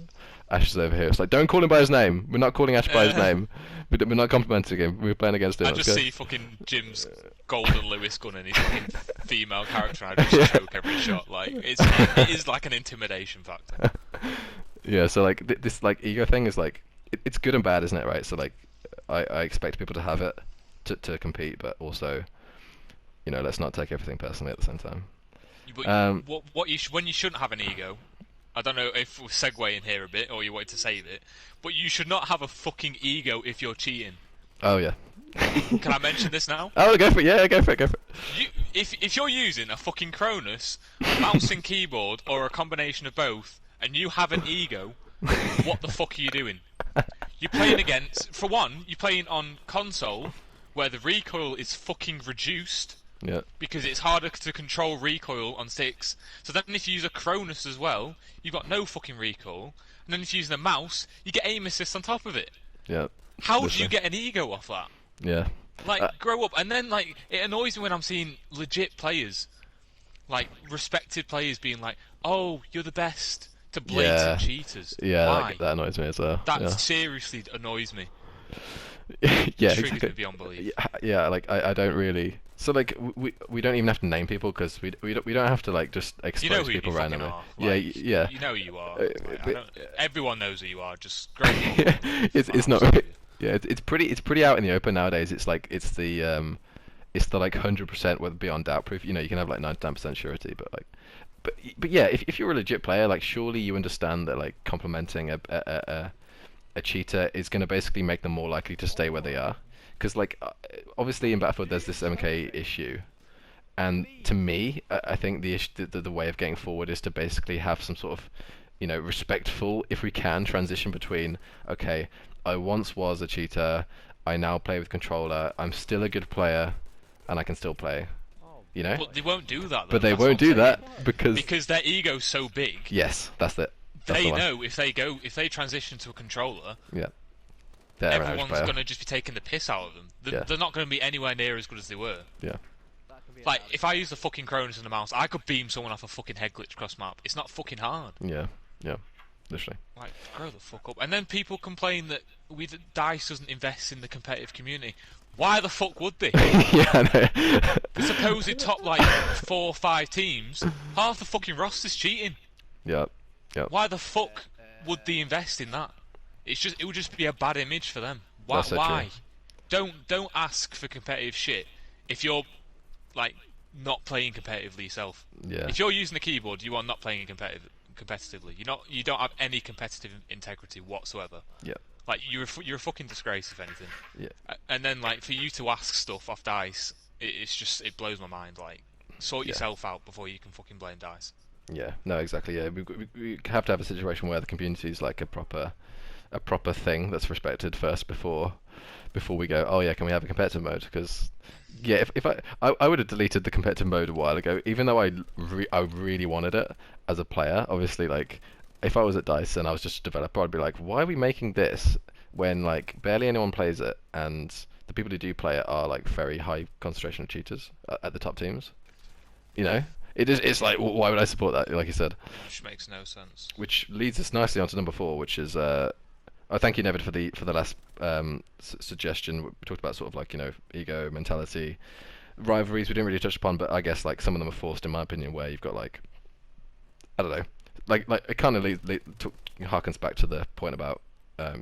here. It's like, don't call him by his name. We're not calling Ash by his name. We're not complimenting him. We're playing against him. I Let's just go. see fucking Jim's golden Lewis gun and his fucking female character, and I just choke every shot. Like it is like an intimidation factor. Yeah. So like this like ego thing is like it's good and bad, isn't it? Right. So like I expect people to have it to compete, but also let's not take everything personally at the same time. But Um. when you shouldn't have an ego. I don't know if we're segueing here a bit or you wanted to save it, but you should not have a fucking ego if you're cheating. Oh yeah. Can I mention this now? Oh, go for it. Yeah, go for it. Go for it. If you're using a fucking Cronus, mouse and keyboard, or a combination of both, and you have an ego, what the fuck are you doing? You're playing against, for one, you're playing on console, where the recoil is fucking reduced, Yeah. because it's harder to control recoil on sticks. So then if you use a Cronus as well, you've got no fucking recoil, and then if you're using a mouse, you get aim assist on top of it. Yeah. How do Literally. you get an ego off that? Yeah. Like, grow up. And then, like, it annoys me when I'm seeing legit players, like, respected players being like, oh, you're the best, to blatant cheaters. Yeah, Why? that annoys me as well. That Yeah. seriously annoys me. Yeah, Triggers exactly. me beyond belief. Yeah, like I don't really. So like we don't even have to name people because we don't have to like just You know expose who you people fucking randomly. are. Yeah, Like, yeah. You know who you are. Uh, Like, but- everyone knows who you are. Just grow up. it's not. Absolutely. Yeah, it's pretty out in the open nowadays. It's like it's the it's the like 100% with beyond doubt proof. You know, you can have like 99% surety, but like, but yeah, if you're a legit player, like surely you understand that like complementing a cheater is going to basically make them more likely to stay where they are. Because like obviously in Battlefield there's this MK issue, and to me, I think the way of getting forward is to basically have some sort of, you know, respectful, if we can, transition between, okay, I once was a cheater, I now play with controller, I'm still a good player, and I can still play, you know? But they won't do that though. But they That's what won't I'm do saying. that because Their ego's so big. yes, that's it. That's the They one. know if they transition to a controller, Yeah, they're an average everyone's player. going to just be taking the piss out of them. Yeah. They're not going to be anywhere near as good as they were. Yeah. Like, if I use the fucking Cronus and the mouse, I could beam someone off a fucking head glitch cross map. It's not fucking hard. Yeah. Yeah. Literally. Like, grow the fuck up. And then people complain that DICE doesn't invest in the competitive community. Why the fuck would they? Yeah, I know. The supposed top, like, 4 or 5 teams, half the fucking roster's cheating. Yeah. Yeah. Why the fuck would they invest in that? It would just be a bad image for them. Why? That's so Why? Don't ask for competitive shit if you're like not playing competitively yourself. Yeah. If you're using the keyboard, you are not playing competitively. You don't have any competitive integrity whatsoever. Yeah. Like you're a fucking disgrace if anything. Yeah. And then like for you to ask stuff off DICE, it blows my mind. Like sort yourself out before you can fucking blame DICE. Yeah. No, exactly. Yeah, we have to have a situation where the community is like a proper thing that's respected first before we go, oh yeah, can we have a competitive mode? Because yeah, if I would have deleted the competitive mode a while ago, even though I really wanted it as a player. Obviously, like if I was at DICE and I was just a developer, I'd be like, why are we making this when like barely anyone plays it, and the people who do play it are like very high concentration of cheaters at the top teams. You know, it's like, why would I support that? Like you said, Which makes no sense. which leads us nicely onto number 4, which is oh, thank you, Nevid, for the last suggestion. We talked about sort of like, you know, ego, mentality, rivalries. We didn't really touch upon, but I guess like some of them are forced, in my opinion, where you've got like, I don't know, like it kind of harkens back to the point about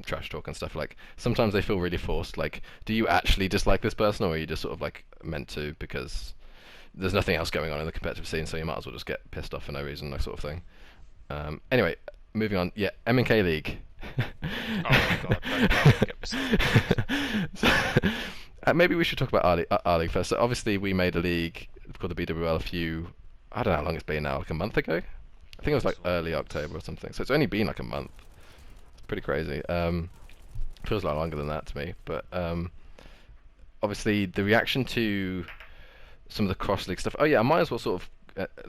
trash talk and stuff. Like sometimes they feel really forced. Like, do you actually dislike this person, or are you just sort of like meant to because there's nothing else going on in the competitive scene, so you might as well just get pissed off for no reason, that sort of thing. Anyway, moving on. Yeah, M&K League. Oh my god, don't get me started. Maybe we should talk about our league first. So obviously we made a league called the BWL I don't know how long it's been now, like a month ago? I think it was like early October or something. So it's only been like a month. It's pretty crazy. Feels a lot longer than that to me. But obviously the reaction to some of the cross-league stuff. Oh yeah, I might as well sort of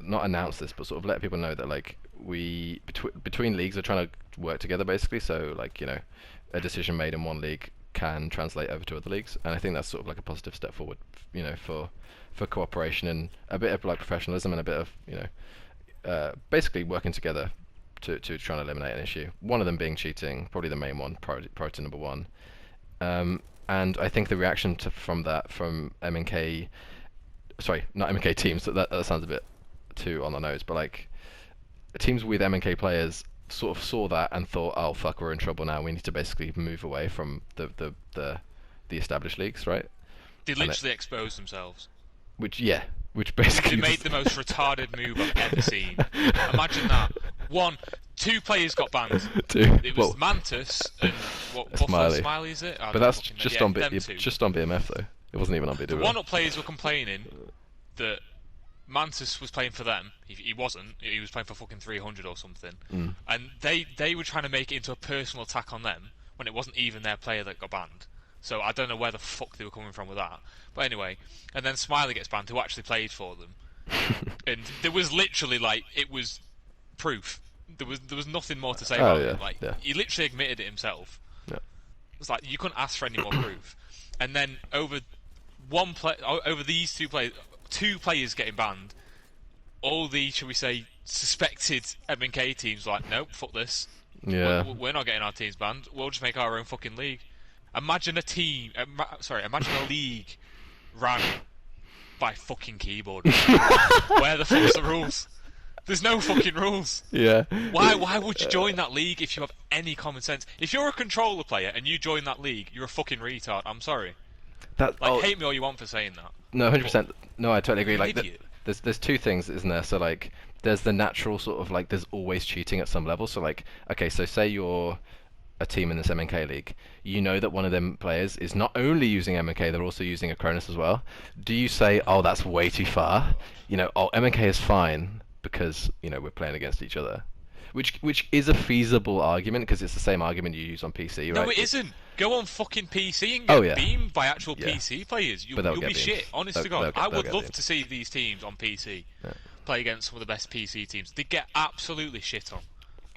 not announce this, but sort of let people know that like we between leagues are trying to work together basically. So like, you know, a decision made in one league can translate over to other leagues, and I think that's sort of like a positive step forward, you know, for cooperation and a bit of like professionalism and a bit of, you know, basically working together to try and eliminate an issue. One of them being cheating, probably the main one, priority number 1. And I think the reaction from M&K, sorry, not M&K teams. That sounds a bit too on the nose, but like teams with M&K players sort of saw that and thought, oh fuck, we're in trouble now. We need to basically move away from the established leagues, right? They literally exposed themselves. Which basically They made the most retarded move I've ever seen. Imagine that. 2 players got banned. 2. It was Mantis and what Smiley. Smiley is it? But that's just on them two. just on BMF though. It wasn't even on BWL. The 1-up players were complaining that Mantis was playing for them. He wasn't. He was playing for fucking 300 or something. And they were trying to make it into a personal attack on them when it wasn't even their player that got banned. So I don't know where the fuck they were coming from with that. But anyway, and then Smiley gets banned, who actually played for them. And there was literally like, it was proof. There was nothing more to say about it. Like he literally admitted it himself. Yeah. It was like you couldn't ask for any more proof. And then over these 2 players getting banned, all the, shall we say, suspected M&K teams were like, nope, fuck this. Yeah. We're not getting our teams banned. We'll just make our own fucking league. Imagine imagine a league ran by fucking keyboard. Where the fuck's the rules? There's no fucking rules. Yeah. Why would you join that league if you have any common sense? If you're a controller player and you join that league, you're a fucking retard. I'm sorry. That Like, hate me all you want for saying that, no, but 100%. No, I totally agree. you're an Like, idiot. there's two things, isn't there? So like, there's the natural sort of like, there's always cheating at some level. So like, okay, so say you're a team in this MNK league, you know that one of them players is not only using MNK, they're also using a Cronus as well. Do you say, oh, that's way too far? Oh, MNK is fine because we're playing against each other, which is a feasible argument because it's the same argument you use on PC, No, right? it isn't. Go on fucking PC and Oh get yeah, beamed by actual yeah, PC players. but You'll they'll you'll get be beamed. shit. Honest They'll, to God, they'll get I they'll would get love beamed. to see these teams on PC Yeah. play against some of the best PC teams. They get absolutely shit on.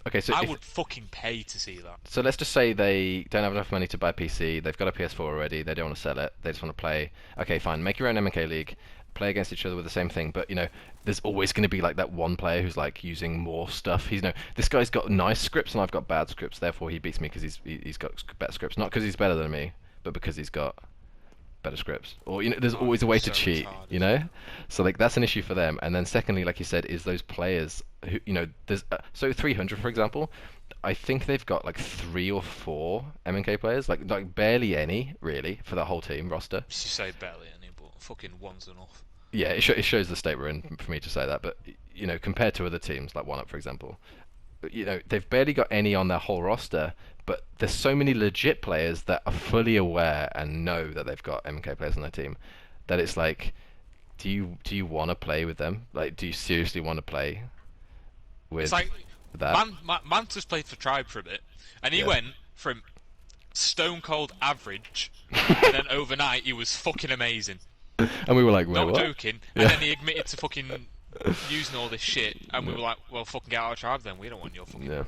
Okay, so I if would fucking pay to see that. So let's just say they don't have enough money to buy a PC. They've got a PS4 already. They don't want to sell it. They just want to play. Okay, fine. Make your own MK league. Play against each other with the same thing. But there's always going to be like that one player who's like using more stuff. This guy's got nice scripts and I've got bad scripts. Therefore, he beats me because he's got better scripts. Not because he's better than me, but because he's got better scripts. Or there's Oh, always a you're way to so cheat. retarded. So like that's an issue for them. And then secondly, like you said, is those players who there's so 300 for example. I think they've got like 3 or 4 MNK players, like barely any really for that whole team roster. You say barely any, but fucking one's enough. Yeah, it shows the state we're in for me to say that. But compared to other teams like One Up for example, they've barely got any on their whole roster. But there's so many legit players that are fully aware and know that they've got MNK players on their team that it's like, do you want to play with them? Like, do you seriously want to play It's with like that? Manta's played for Tribe for a bit, and he Yeah. went from stone cold average, and then overnight he was fucking amazing. And we were like, wait, Not what? joking. Yeah. And then he admitted to fucking using all this shit, and we were like, well, fucking get out of Tribe then. We don't want your fucking Yeah.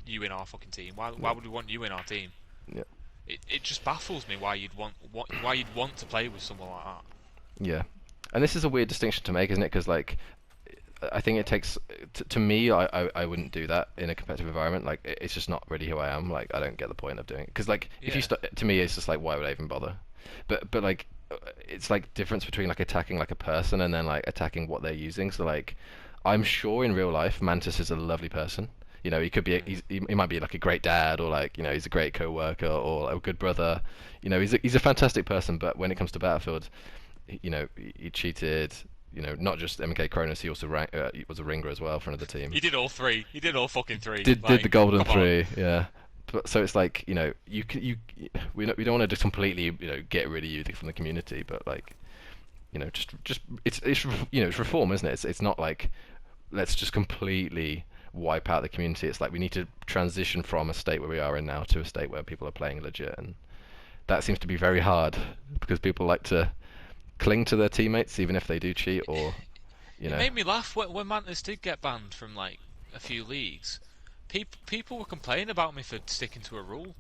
you in our fucking team. Why would we want you in our team? Yeah. It just baffles me why you'd want to play with someone like that. Yeah. And this is a weird distinction to make, isn't it? Because like, I think it takes to me, I wouldn't do that in a competitive environment. Like, it's just not really who I am. Like, I don't get the point of doing it. Because like, if you Yeah. to me, it's just like, why would I even bother? But like, it's like difference between like attacking like a person and then like attacking what they're using. So like, I'm sure in real life, Mantis is a lovely person. He could be he might be like a great dad or like he's a great co-worker or a good brother. He's a fantastic person. But when it comes to Battlefield, he cheated. Not just MK Cronus, he also he was a ringer as well for another team. He did all three. He did all fucking three. Did the golden come on. three, yeah. But so it's like we don't want to just completely get rid of you from the community, but like just it's reform, isn't it? It's not like let's just completely wipe out the community. It's like we need to transition from a state where we are in now to a state where people are playing legit, and that seems to be very hard because people like to cling to their teammates even if they do cheat or It made me laugh when Mantis did get banned from like a few leagues. People were complaining about me for sticking to a rule.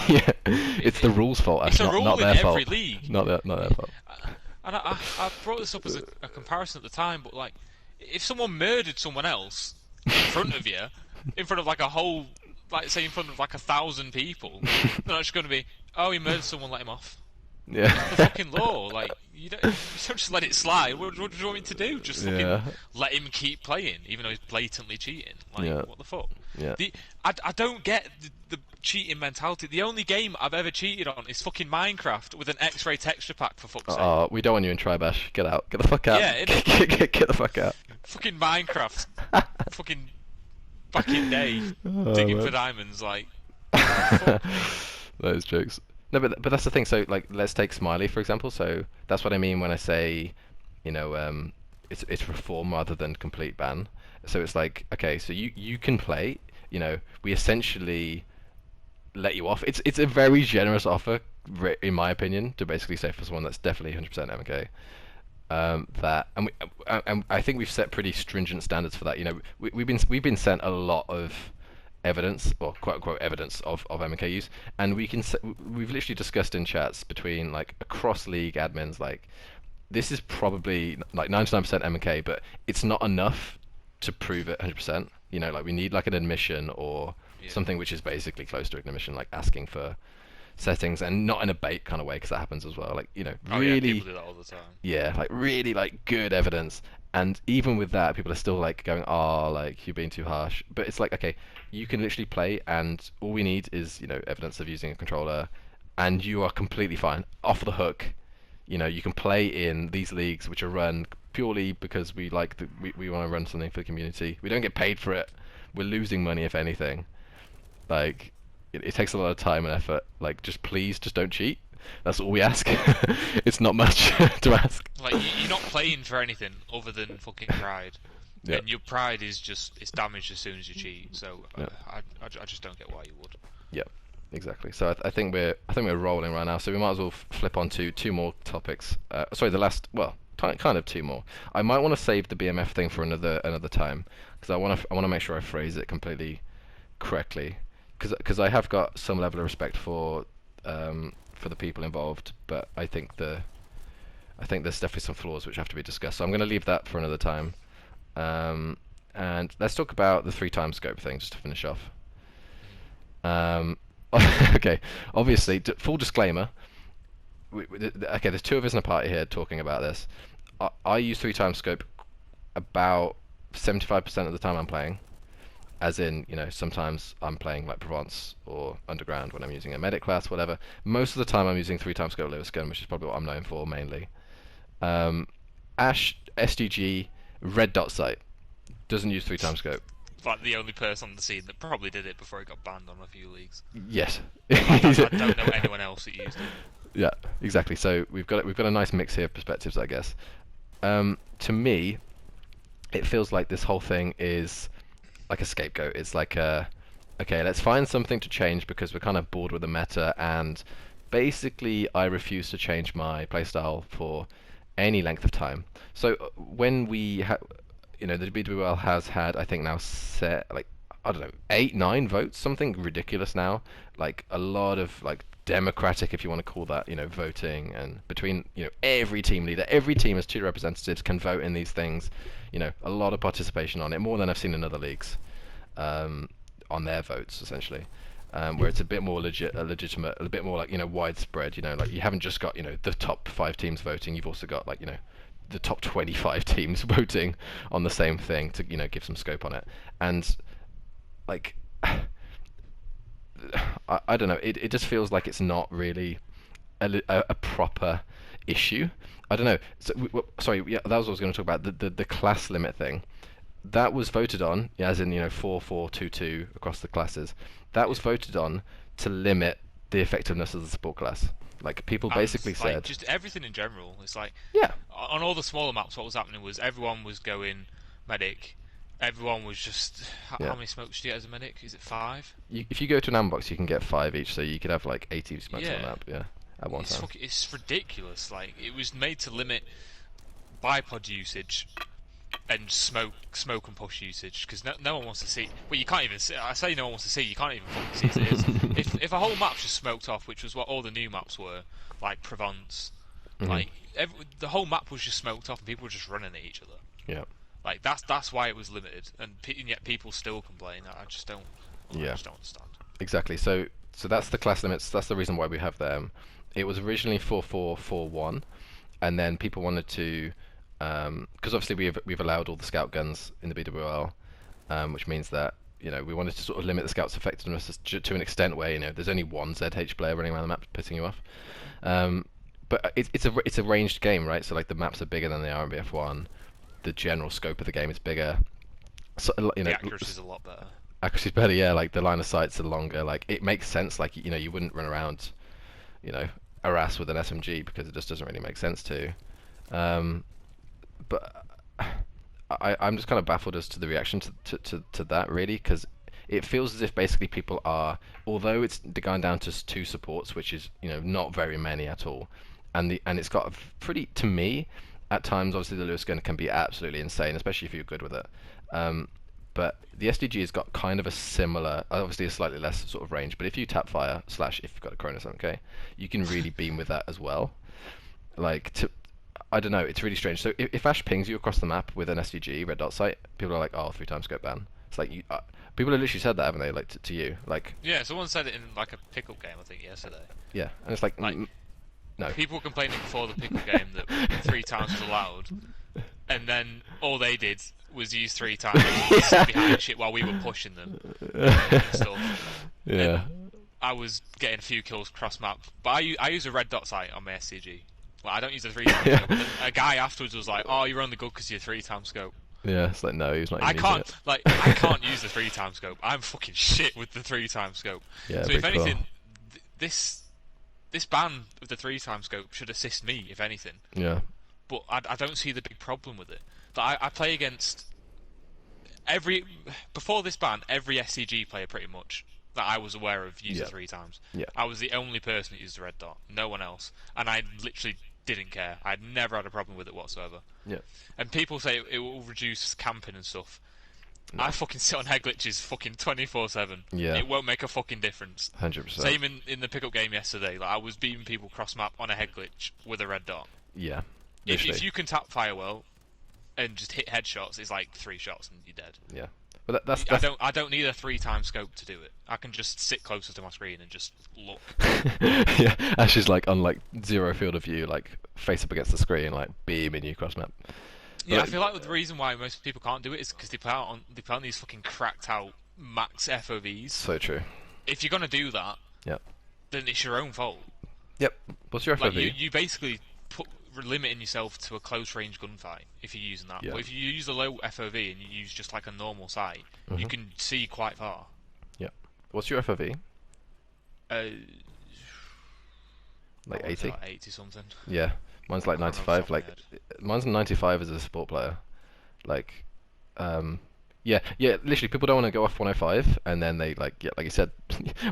Yeah, it's the rules' fault. It's That's a rule not in their every fault. league. Not their fault. And I brought this up as a comparison at the time, but like, if someone murdered someone else in front of you, in front of like a whole, like say in front of like 1,000 people, they're not just going to be, oh, he murdered someone, let him off. Yeah. The fucking law, like you don't just let it slide. What do you want me to do? Just fucking let him keep playing, even though he's blatantly cheating. Like what the fuck? Yeah. I don't get the cheating mentality. The only game I've ever cheated on is fucking Minecraft with an X-ray texture pack. For fuck's sake. Oh, we don't want you in Tribash. Get out. Get the fuck out. Yeah, get the fuck out. Fucking Minecraft. Fucking back in day, digging for diamonds. Like those jokes. No, but that's the thing. So like, let's take Smiley for example. So that's what I mean when I say, it's reform rather than complete ban. So it's like, okay, so you can play. We essentially let you off. It's a very generous offer, in my opinion, to basically say for someone that's definitely 100% MK. And I think we've set pretty stringent standards for that. We've been sent a lot of evidence, or quote unquote evidence of MK use, and we've literally discussed in chats between like across league admins like this is probably like 99% MK, but it's not enough to prove it 100%. Like we need like an admission or something which is basically close to an admission, like asking for settings and not in a bait kind of way because that happens as well. Like really, people do that all the time. yeah, like really like good evidence. And even with that, people are still like going, "Oh, like you're being too harsh." But it's like, okay, you can literally play, and all we need is evidence of using a controller, and you are completely fine, off the hook. You know, you can play in these leagues which are run purely because we want to run something for the community. We don't get paid for it. We're losing money if anything. Like, it takes a lot of time and effort. Like, just please, just don't cheat. That's all we ask. It's not much to ask. Like you're not playing for anything other than fucking pride, Yeah, and your pride is just it's damaged as soon as you cheat. So yeah, I just don't get why you would. yeah. Exactly. So I think we're rolling right now. So we might as well flip on to two more topics. Sorry, the last well, kind of two more. I might want to save the BMF thing for another time because I want to make sure I phrase it completely correctly because I have got some level of respect for the people involved, but I think there's definitely some flaws which have to be discussed. So I'm going to leave that for another time. Um, and let's talk about the 3 times scope thing just to finish off. Um, okay, obviously, full disclaimer. Okay, there's two of us in a party here talking about this. I use 3 times scope about 75% of the time I'm playing. As in, sometimes I'm playing like Provence or Underground when I'm using a medic class, whatever. Most of the time I'm using 3 times scope Lewis gun, which is probably what I'm known for mainly. Um, Ash, SDG, red dot sight doesn't use 3 times scope. Like the only person on the scene that probably did it before he got banned on a few leagues. Yes. I don't know anyone else that used it. Yeah, exactly. So we've got a nice mix here of perspectives, I guess. To me, it feels like this whole thing is like a scapegoat. It's like okay, let's find something to change because we're kind of bored with the meta, and basically I refuse to change my playstyle for any length of time. So when the BWL has had, I think now set like I don't know, 8, 9 votes, something ridiculous now. Like a lot of like democratic, if you want to call that, voting, and between every team leader, every team has 2 representatives can vote in these things. A lot of participation on it, more than I've seen in other leagues, on their votes essentially. Where it's a bit more legitimate, a bit more like widespread. Like you haven't just got the top 5 teams voting. You've also got like the top 25 teams voting on the same thing to give some scope on it. And like I don't know, it just feels like it's not really a proper issue. I don't know. So sorry, yeah, that was what I was going to talk about, the class limit thing. That was voted on, yeah, as in 4-4-2-2 across the classes. That was voted on to limit the effectiveness of the support class. Like people And basically like said, just everything in general. It's like yeah, on all the smaller maps, what was happening was everyone was going medic. Everyone was just yeah. how many smokes do you get as a medic? Is it 5? If you go to an ambox, you can get 5 each, so you could have like 80 smokes on the Yeah, map, yeah, at one time. it's ridiculous. Like it was made to limit bipod usage and smoke and push usage because no one wants to see. Well, you can't even see. I say no one wants to see. You can't even fucking see as it is. If a whole map's just smoked off, which was what all the new maps were, like Provence, like the whole map was just smoked off and people were just running at each other. Yeah. Like that's why it was limited, and yet people still complain. I just don't. I Yeah. just don't understand. Exactly. So that's the class limits. That's the reason why we have them. It was originally 4-4-4-1, and then people wanted to, because obviously we've allowed all the scout guns in the BWL, which means that we wanted to sort of limit the scouts' effectiveness to an extent where there's only one ZH player running around the map pissing you off. But it's a ranged game, right? So like the maps are bigger than they are in BF1. The general scope of the game is bigger. So The accuracy is a lot better. accuracy's better, yeah. Like the line of sights are longer. Like it makes sense. Like you wouldn't run around, harass with an SMG because it just doesn't really make sense to. But I'm just kind of baffled as to the reaction to that really, because it feels as if basically people are, although it's gone down to 2 supports, which is not very many at all, and it's got a pretty, to me, at times obviously the Lewis gun can be absolutely insane, especially if you're good with it. But the SDG has got kind of a similar, obviously a slightly less sort of range, but if you tap fire / if you've got a Cronus 7K, you can really beam with that as well. Like I don't know, it's really strange. So if Ash pings you across the map with an SDG red dot sight, people are like, oh, 3 times scope ban. It's like people have literally said that, haven't they? Like to you, like Yeah, someone said it in like a pickup game, I think yesterday. yeah, and it's like, Like no. people were complaining before the pickup game that 3 times was allowed, and then all they did was use 3 times and sit behind shit while we were pushing them and stuff. Yeah. I was getting a few kills cross map, but I use a red dot sight on my SCG. Like I don't use a 3 times Yeah. scope. And then a guy afterwards was like, "Oh, you're only good because you're 3 times scope." Yeah, it's like no, he's not even using it. I can't use the 3 times scope. I'm fucking shit with the 3 times scope. Yeah, So if big cool. anything, this ban of the 3 times scope should assist me, if anything. Yeah. But I don't see the big problem with it. That I play against every before this ban, every SCG player pretty much that I was aware of used Yeah. it 3 times. Yeah. I was the only person that used the red dot, no one else, and I literally didn't care. I'd never had a problem with it whatsoever. Yeah. And people say it will reduce camping and stuff. No. I fucking sit on head glitches fucking 24/7. Yeah. It won't make a fucking difference. 100%. Same in the pickup game yesterday. Like I was beating people cross map on a head glitch with a red dot. Yeah. If you can tap fire well and just hit headshots, it's like 3 shots and you're dead. Yeah. But that's I don't need a 3 times scope to do it. I can just sit closer to my screen and just look. yeah. Ash is like on like zero field of view, like face up against the screen, like beaming you cross map. Yeah, I feel like the reason why most people can't do it is because they play on these fucking cracked out max FOVs. So true. If you're gonna do that, Yep. then it's your own fault. Yep. What's your Like FOV? you basically limiting yourself to a close range gunfight if you're using that. Yeah. But if you use a low FOV and you use just like a normal sight, you can see quite far. Yep. What's your FOV? Uh, Like what was 80? that, 80 something. Yeah. Mine's like I can't remember 95. off the top Like of my head. mine's 95 as a support player. Like, yeah, yeah. Literally, people don't want to go off 105, and then they like, yeah, like you said,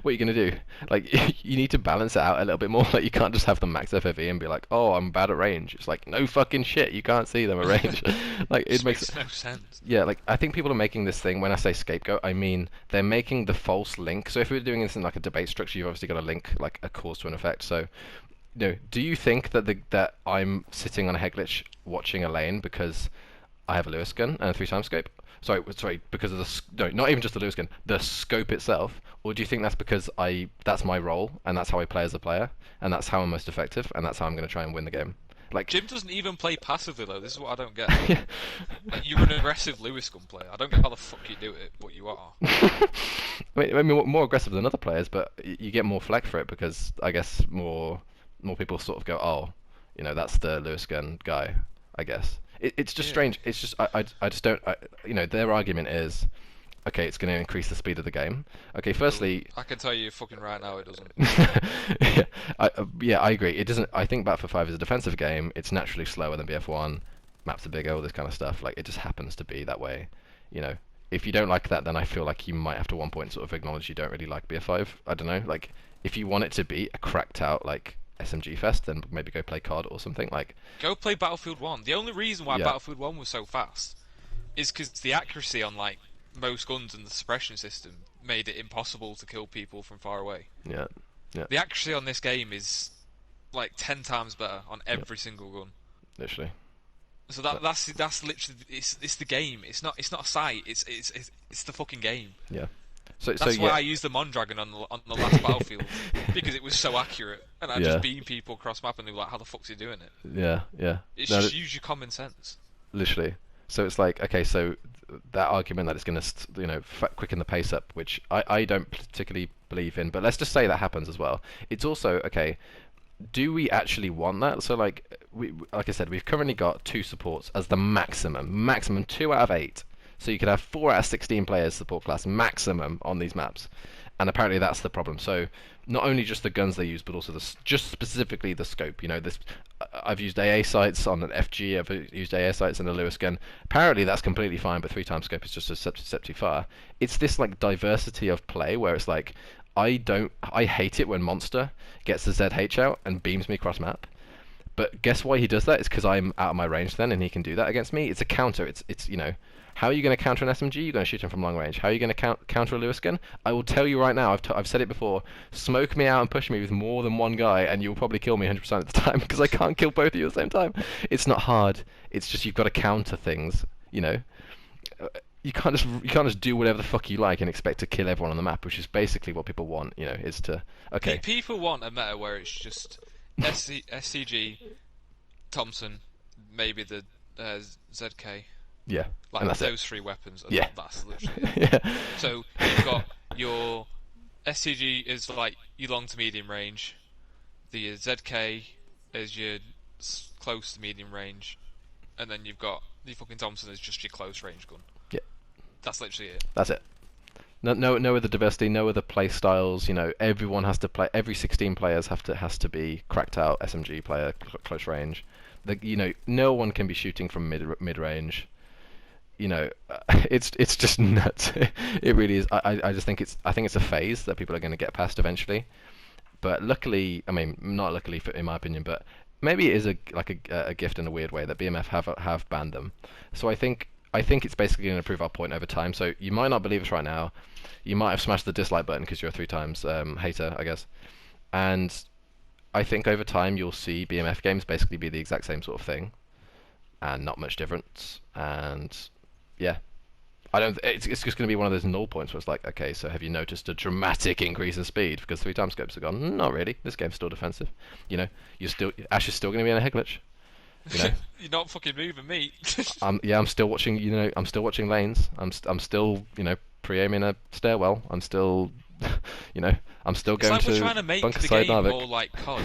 what are you gonna do? Like, you need to balance it out a little bit more. Like, you can't just have the max FOV and be like, oh, I'm bad at range. It's like, no fucking shit, you can't see them at range. Like, it Just makes no sense. yeah, like I think people are making this thing. When I say scapegoat, I mean they're making the false link. So if we're doing this in like a debate structure, you've obviously got to link like a cause to an effect. So do you think that that I'm sitting on a head glitch watching a lane because I have a Lewis gun and a 3 times scope? Sorry, because of no, not even just the Lewis gun, the scope itself. Or do you think that's because that's my role and that's how I play as a player and that's how I'm most effective and that's how I'm going to try and win the game? Like, Jim doesn't even play passively though. This is what I don't get. yeah. Like, you're an aggressive Lewis gun player. I don't get how the fuck you do it, but you are. I mean, more aggressive than other players, but you get more flack for it because I guess more people sort of go, oh, that's the Lewis gun guy. I guess it's just Yeah. strange. It's just I just don't. Their argument is, okay, it's going to increase the speed of the game. Okay, firstly, I can tell you fucking right now it doesn't. yeah, I agree. It doesn't. I think Battlefield 5 is a defensive game. It's naturally slower than BF1. Maps are bigger, all this kind of stuff. Like, it just happens to be that way. If you don't like that, then I feel like you might have to one point sort of acknowledge you don't really like BF5. I don't know. Like, if you want it to be a cracked out like SMG fest, then maybe go play COD or something. Like, Go play Battlefield 1. The only reason why Yeah. Battlefield 1 was so fast is because the accuracy on like most guns and the suppression system made it impossible to kill people from far away. yeah, The accuracy on this game is like 10 times better on every single gun. literally. So that's literally it's the game. It's not a sight. It's the fucking game. Yeah. So That's yeah. why I used the Mondragon on the last Battlefield because it was so accurate, and I Yeah. just beamed people across map, and they were like, "How the fuck's he doing it?" Yeah, yeah. It's No, just use your common sense. literally. So it's like, okay, so that argument that it's going to, quicken the pace up, which I don't particularly believe in, but let's just say that happens as well. It's also, okay, do we actually want that? So like I said, we've currently got 2 supports as the maximum 2 out of 8. So you could have 4 out of 16 players support class maximum on these maps, and apparently that's the problem. So not only just the guns they use, but also just specifically the scope. I've used AA sights on an FG. I've used AA sights on a Lewis gun. Apparently that's completely fine, but 3 times scope is just a deceptive fire. It's this like diversity of play where it's like I hate it when Monster gets the ZH out and beams me across map. But guess why he does that? It's because I'm out of my range then, and he can do that against me. It's a counter. It's how are you going to counter an SMG? You're going to shoot him from long range. How are you going to counter a Lewis gun? I will tell you right now. I've said it before. Smoke me out and push me with more than one guy, and you'll probably kill me 100% of the time because I can't kill both of you at the same time. It's not hard. It's just you've got to counter things. You can't just do whatever the fuck you like and expect to kill everyone on the map, which is basically what people want. Is to okay. People want a meta where it's just SCG, Thompson, maybe the ZK. Yeah. Like and that's those it. 3 weapons. Yeah. That's literally it. Yeah. So you've got your SCG is like your long to medium range. The ZK is your close to medium range, and then you've got the fucking Thompson is just your close range gun. Yeah, That's literally it. that's it. No other diversity, no other play styles. You know, everyone has to play. Every 16 players has to be cracked out SMG player, close range. You know, no one can be shooting from mid range. You know, it's just nuts. It really is. I just think it's a phase that people are going to get past eventually. But luckily, I mean, not luckily in my opinion, but maybe it is a gift in a weird way that BMF have banned them. So I think it's basically going to prove our point over time. So you might not believe us right now. You might have smashed the dislike button because you're a 3 times hater, I guess. And I think over time you'll see BMF games basically be the exact same sort of thing, and not much difference. And yeah, I don't. It's just going to be one of those null points where it's like, okay, so have you noticed a dramatic increase in speed because 3 times scopes are gone? Not really. This game's still defensive. You know, Ash is still going to be in a head glitch. You know, You're not fucking moving me. I'm still watching. You know, I'm still watching lanes. I'm still, you know, pre-aiming a stairwell. I'm still, you know, I'm still It's going like we're to trying to make bunker the side game Narvik. more like COD,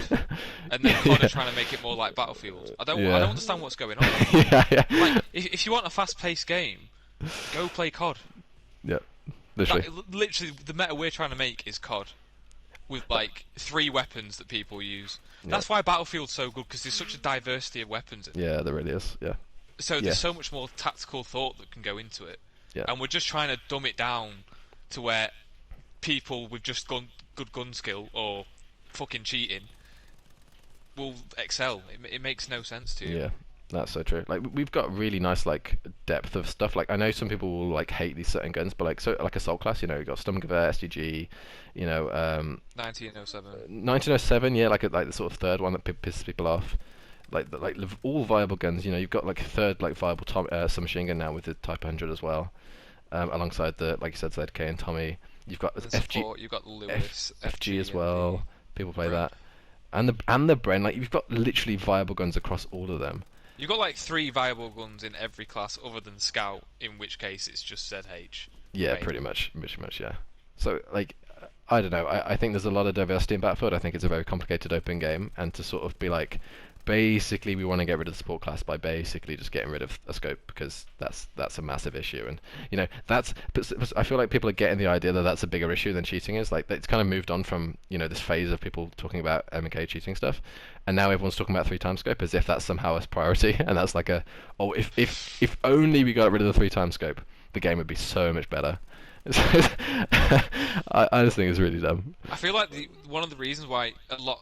and then COD are trying to make it more like Battlefield. I Yeah. don't understand what's going on. Yeah. Like, if you want a fast-paced game, go play COD. Yeah. Literally. Literally, the meta we're trying to make is COD, with like 3 weapons that people use. That's why Battlefield's so good because there's such a diversity of weapons in it. Yeah, there really is. Yeah. So Yeah. there's so much more tactical thought that can go into it, Yeah. and we're just trying to dumb it down to where people with just good gun skill or fucking cheating will excel. It makes no sense to you. Yeah, that's so true. Like we've got really nice like depth of stuff. Like I know some people will like hate these certain guns, but like so like assault class, you know, you got Sturmgewehr, SDG, you know, 1907. 1907, yeah, like the sort of third one that pisses people off. All viable guns, you know, you've got like a third like viable submachine gun now with the Type 100 as well, alongside the like you said ZK and Tommy. You've got And FG, support, you've got Lewis, FG as and well. People play Bren. that, and the Bren. Like you've got literally viable guns across all of them. You've got like 3 viable guns in every class other than Scout, in which case it's just ZH. Yeah, Main. pretty much, yeah. So, like, I don't know. I think there's a lot of diversity in Battlefield. I think it's a very complicated open game, and to sort of be like, basically, we want to get rid of the support class by basically just getting rid of a scope because that's a massive issue, and you know but I feel like people are getting the idea that that's a bigger issue than cheating is. Like, it's kind of moved on from this phase of people talking about MK cheating stuff, and now everyone's talking about 3 times scope as if that's somehow a priority, and that's like if only we got rid of the 3 times scope, the game would be so much better. I just think it's really dumb. I feel like one of the reasons why a lot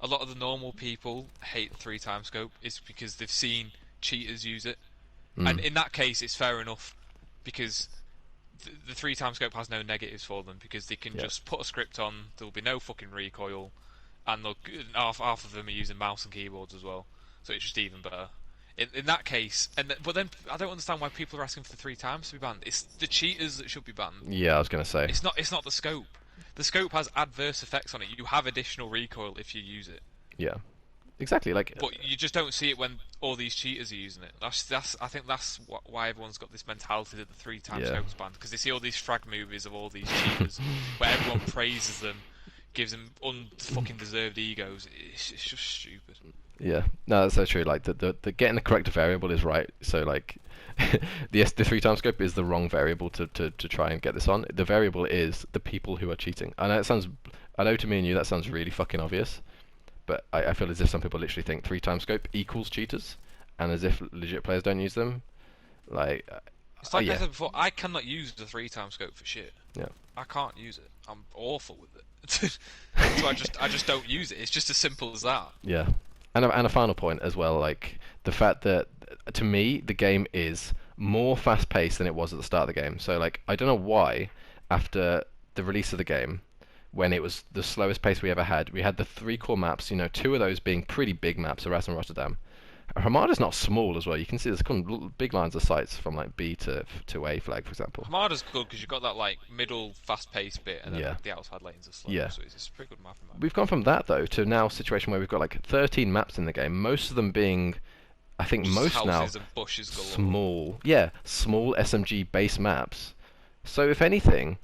of the normal people hate the 3 times scope is because they've seen cheaters use it, and in that case, it's fair enough because the 3 times scope has no negatives for them because they can just put a script on. There'll be no fucking recoil, and half of them are using mouse and keyboards as well, so it's just even better. In that case, but then I don't understand why people are asking for the 3 times to be banned. It's the cheaters that should be banned. Yeah, I was gonna say. It's not the scope. The scope has adverse effects on it. You have additional recoil if you use it. Yeah, exactly. Like, But you just don't see it when all these cheaters are using it. I think that's why everyone's got this mentality that the 3 times scope's banned, because they see all these frag movies of all these cheaters where everyone praises them, gives them unfucking deserved egos. It's just stupid. yeah, no, that's so true. Like the getting the correct variable is right. So like, the 3 times scope is the wrong variable to try and get this on. The variable is the people who are cheating. I know to me and you that sounds really fucking obvious, but I feel as if some people literally think 3 times scope equals cheaters, and as if legit players don't use them. Like, It's like yeah. I said before, I cannot use the 3 times scope for shit. Yeah. I can't use it. I'm awful with it. So I just don't use it. It's just as simple as that. Yeah, and a final point as well, like the fact that to me the game is more fast-paced than it was at the start of the game. So like, I don't know why after the release of the game, when it was the slowest pace we ever had, we had the 3 core maps. You know, 2 of those being pretty big maps, Arras and Rotterdam. Hamada's not small as well. You can see there's big lines of sights from like B to A flag, for example. Hamada's good because you've got that like middle fast-paced bit, and then Yeah. the outside lanes are slow. Yeah. So it's a pretty good map. We've gone from that though to now a situation where we've got like 13 maps in the game, most of them being, I think Just most now houses and bushes galore. small SMG base maps. So if anything,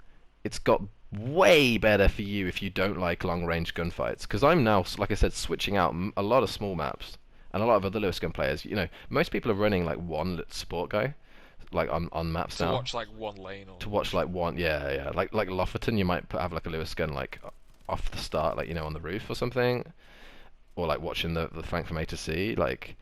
it's got way better for you if you don't like long range gunfights. Because I'm now, like I said, switching out a lot of small maps and a lot of other Lewis gun players. You know, most people are running like one support guy, like on maps To now. watch like one lane or To watch like one, yeah, yeah, like Lofferton, you might have like a Lewis gun like off the start, like on the roof or something, or like watching the flank from A to C. Like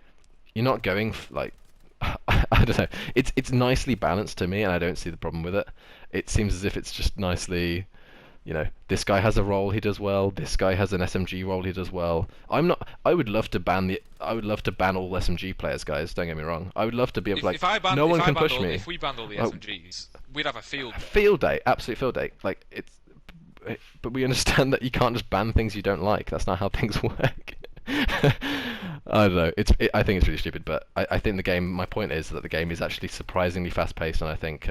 you're not going like I don't know. It's nicely balanced to me, and I don't see the problem with it. It seems as if it's just nicely, this guy has a role he does well. This guy has an SMG role he does well. I'm not. I would love to ban the. I would love to ban all SMG players, guys. Don't get me wrong. I would love to be able to no one can push me. if we banned all the Like, SMGs, we'd have a field day. field day, absolute field day. Like but we understand that you can't just ban things you don't like. That's not how things work. I don't know. I think it's really stupid, but I think the game. My point is that the game is actually surprisingly fast-paced, and I think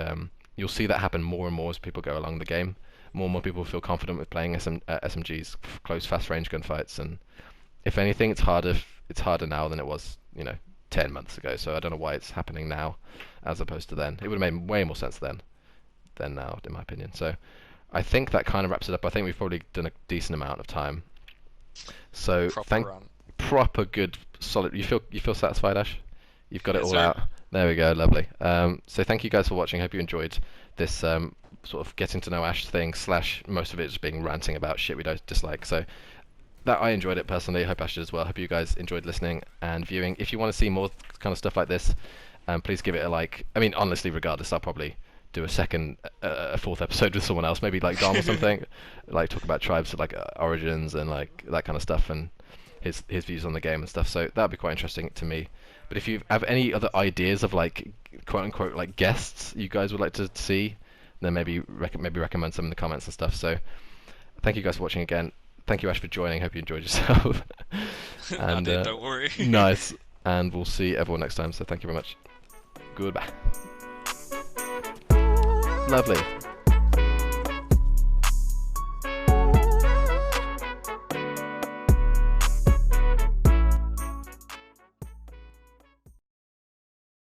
you'll see that happen more and more as people go along the game. More and more people feel confident with playing SMGs, close, fast-range gunfights, and if anything, it's harder. It's harder now than it was, 10 months ago. So I don't know why it's happening now, as opposed to then. It would have made way more sense then than now, in my opinion. So I think that kind of wraps it up. I think we've probably done a decent amount of time. So Proper run. proper good, solid. You feel satisfied, Ash? You've got it Yes, all sir. out. There we go, lovely. So thank you guys for watching. Hope you enjoyed this sort of getting to know Ash thing slash most of it just being ranting about shit we don't dislike. So that I enjoyed it personally. Hope Ash did as well. Hope you guys enjoyed listening and viewing. If you want to see more kind of stuff like this, please give it a like. I mean, honestly, regardless, I'll probably do a fourth episode with someone else, maybe like Dom or something, like talk about tribes like origins and like that kind of stuff and his views on the game and stuff. So that'd be quite interesting to me. But if you have any other ideas of like quote unquote like guests you guys would like to see, then maybe recommend some in the comments and stuff. So thank you guys for watching again. Thank you, Ash, for joining. Hope you enjoyed yourself. I And did, don't worry. nice. And we'll see everyone next time. So thank you very much. Goodbye. Lovely.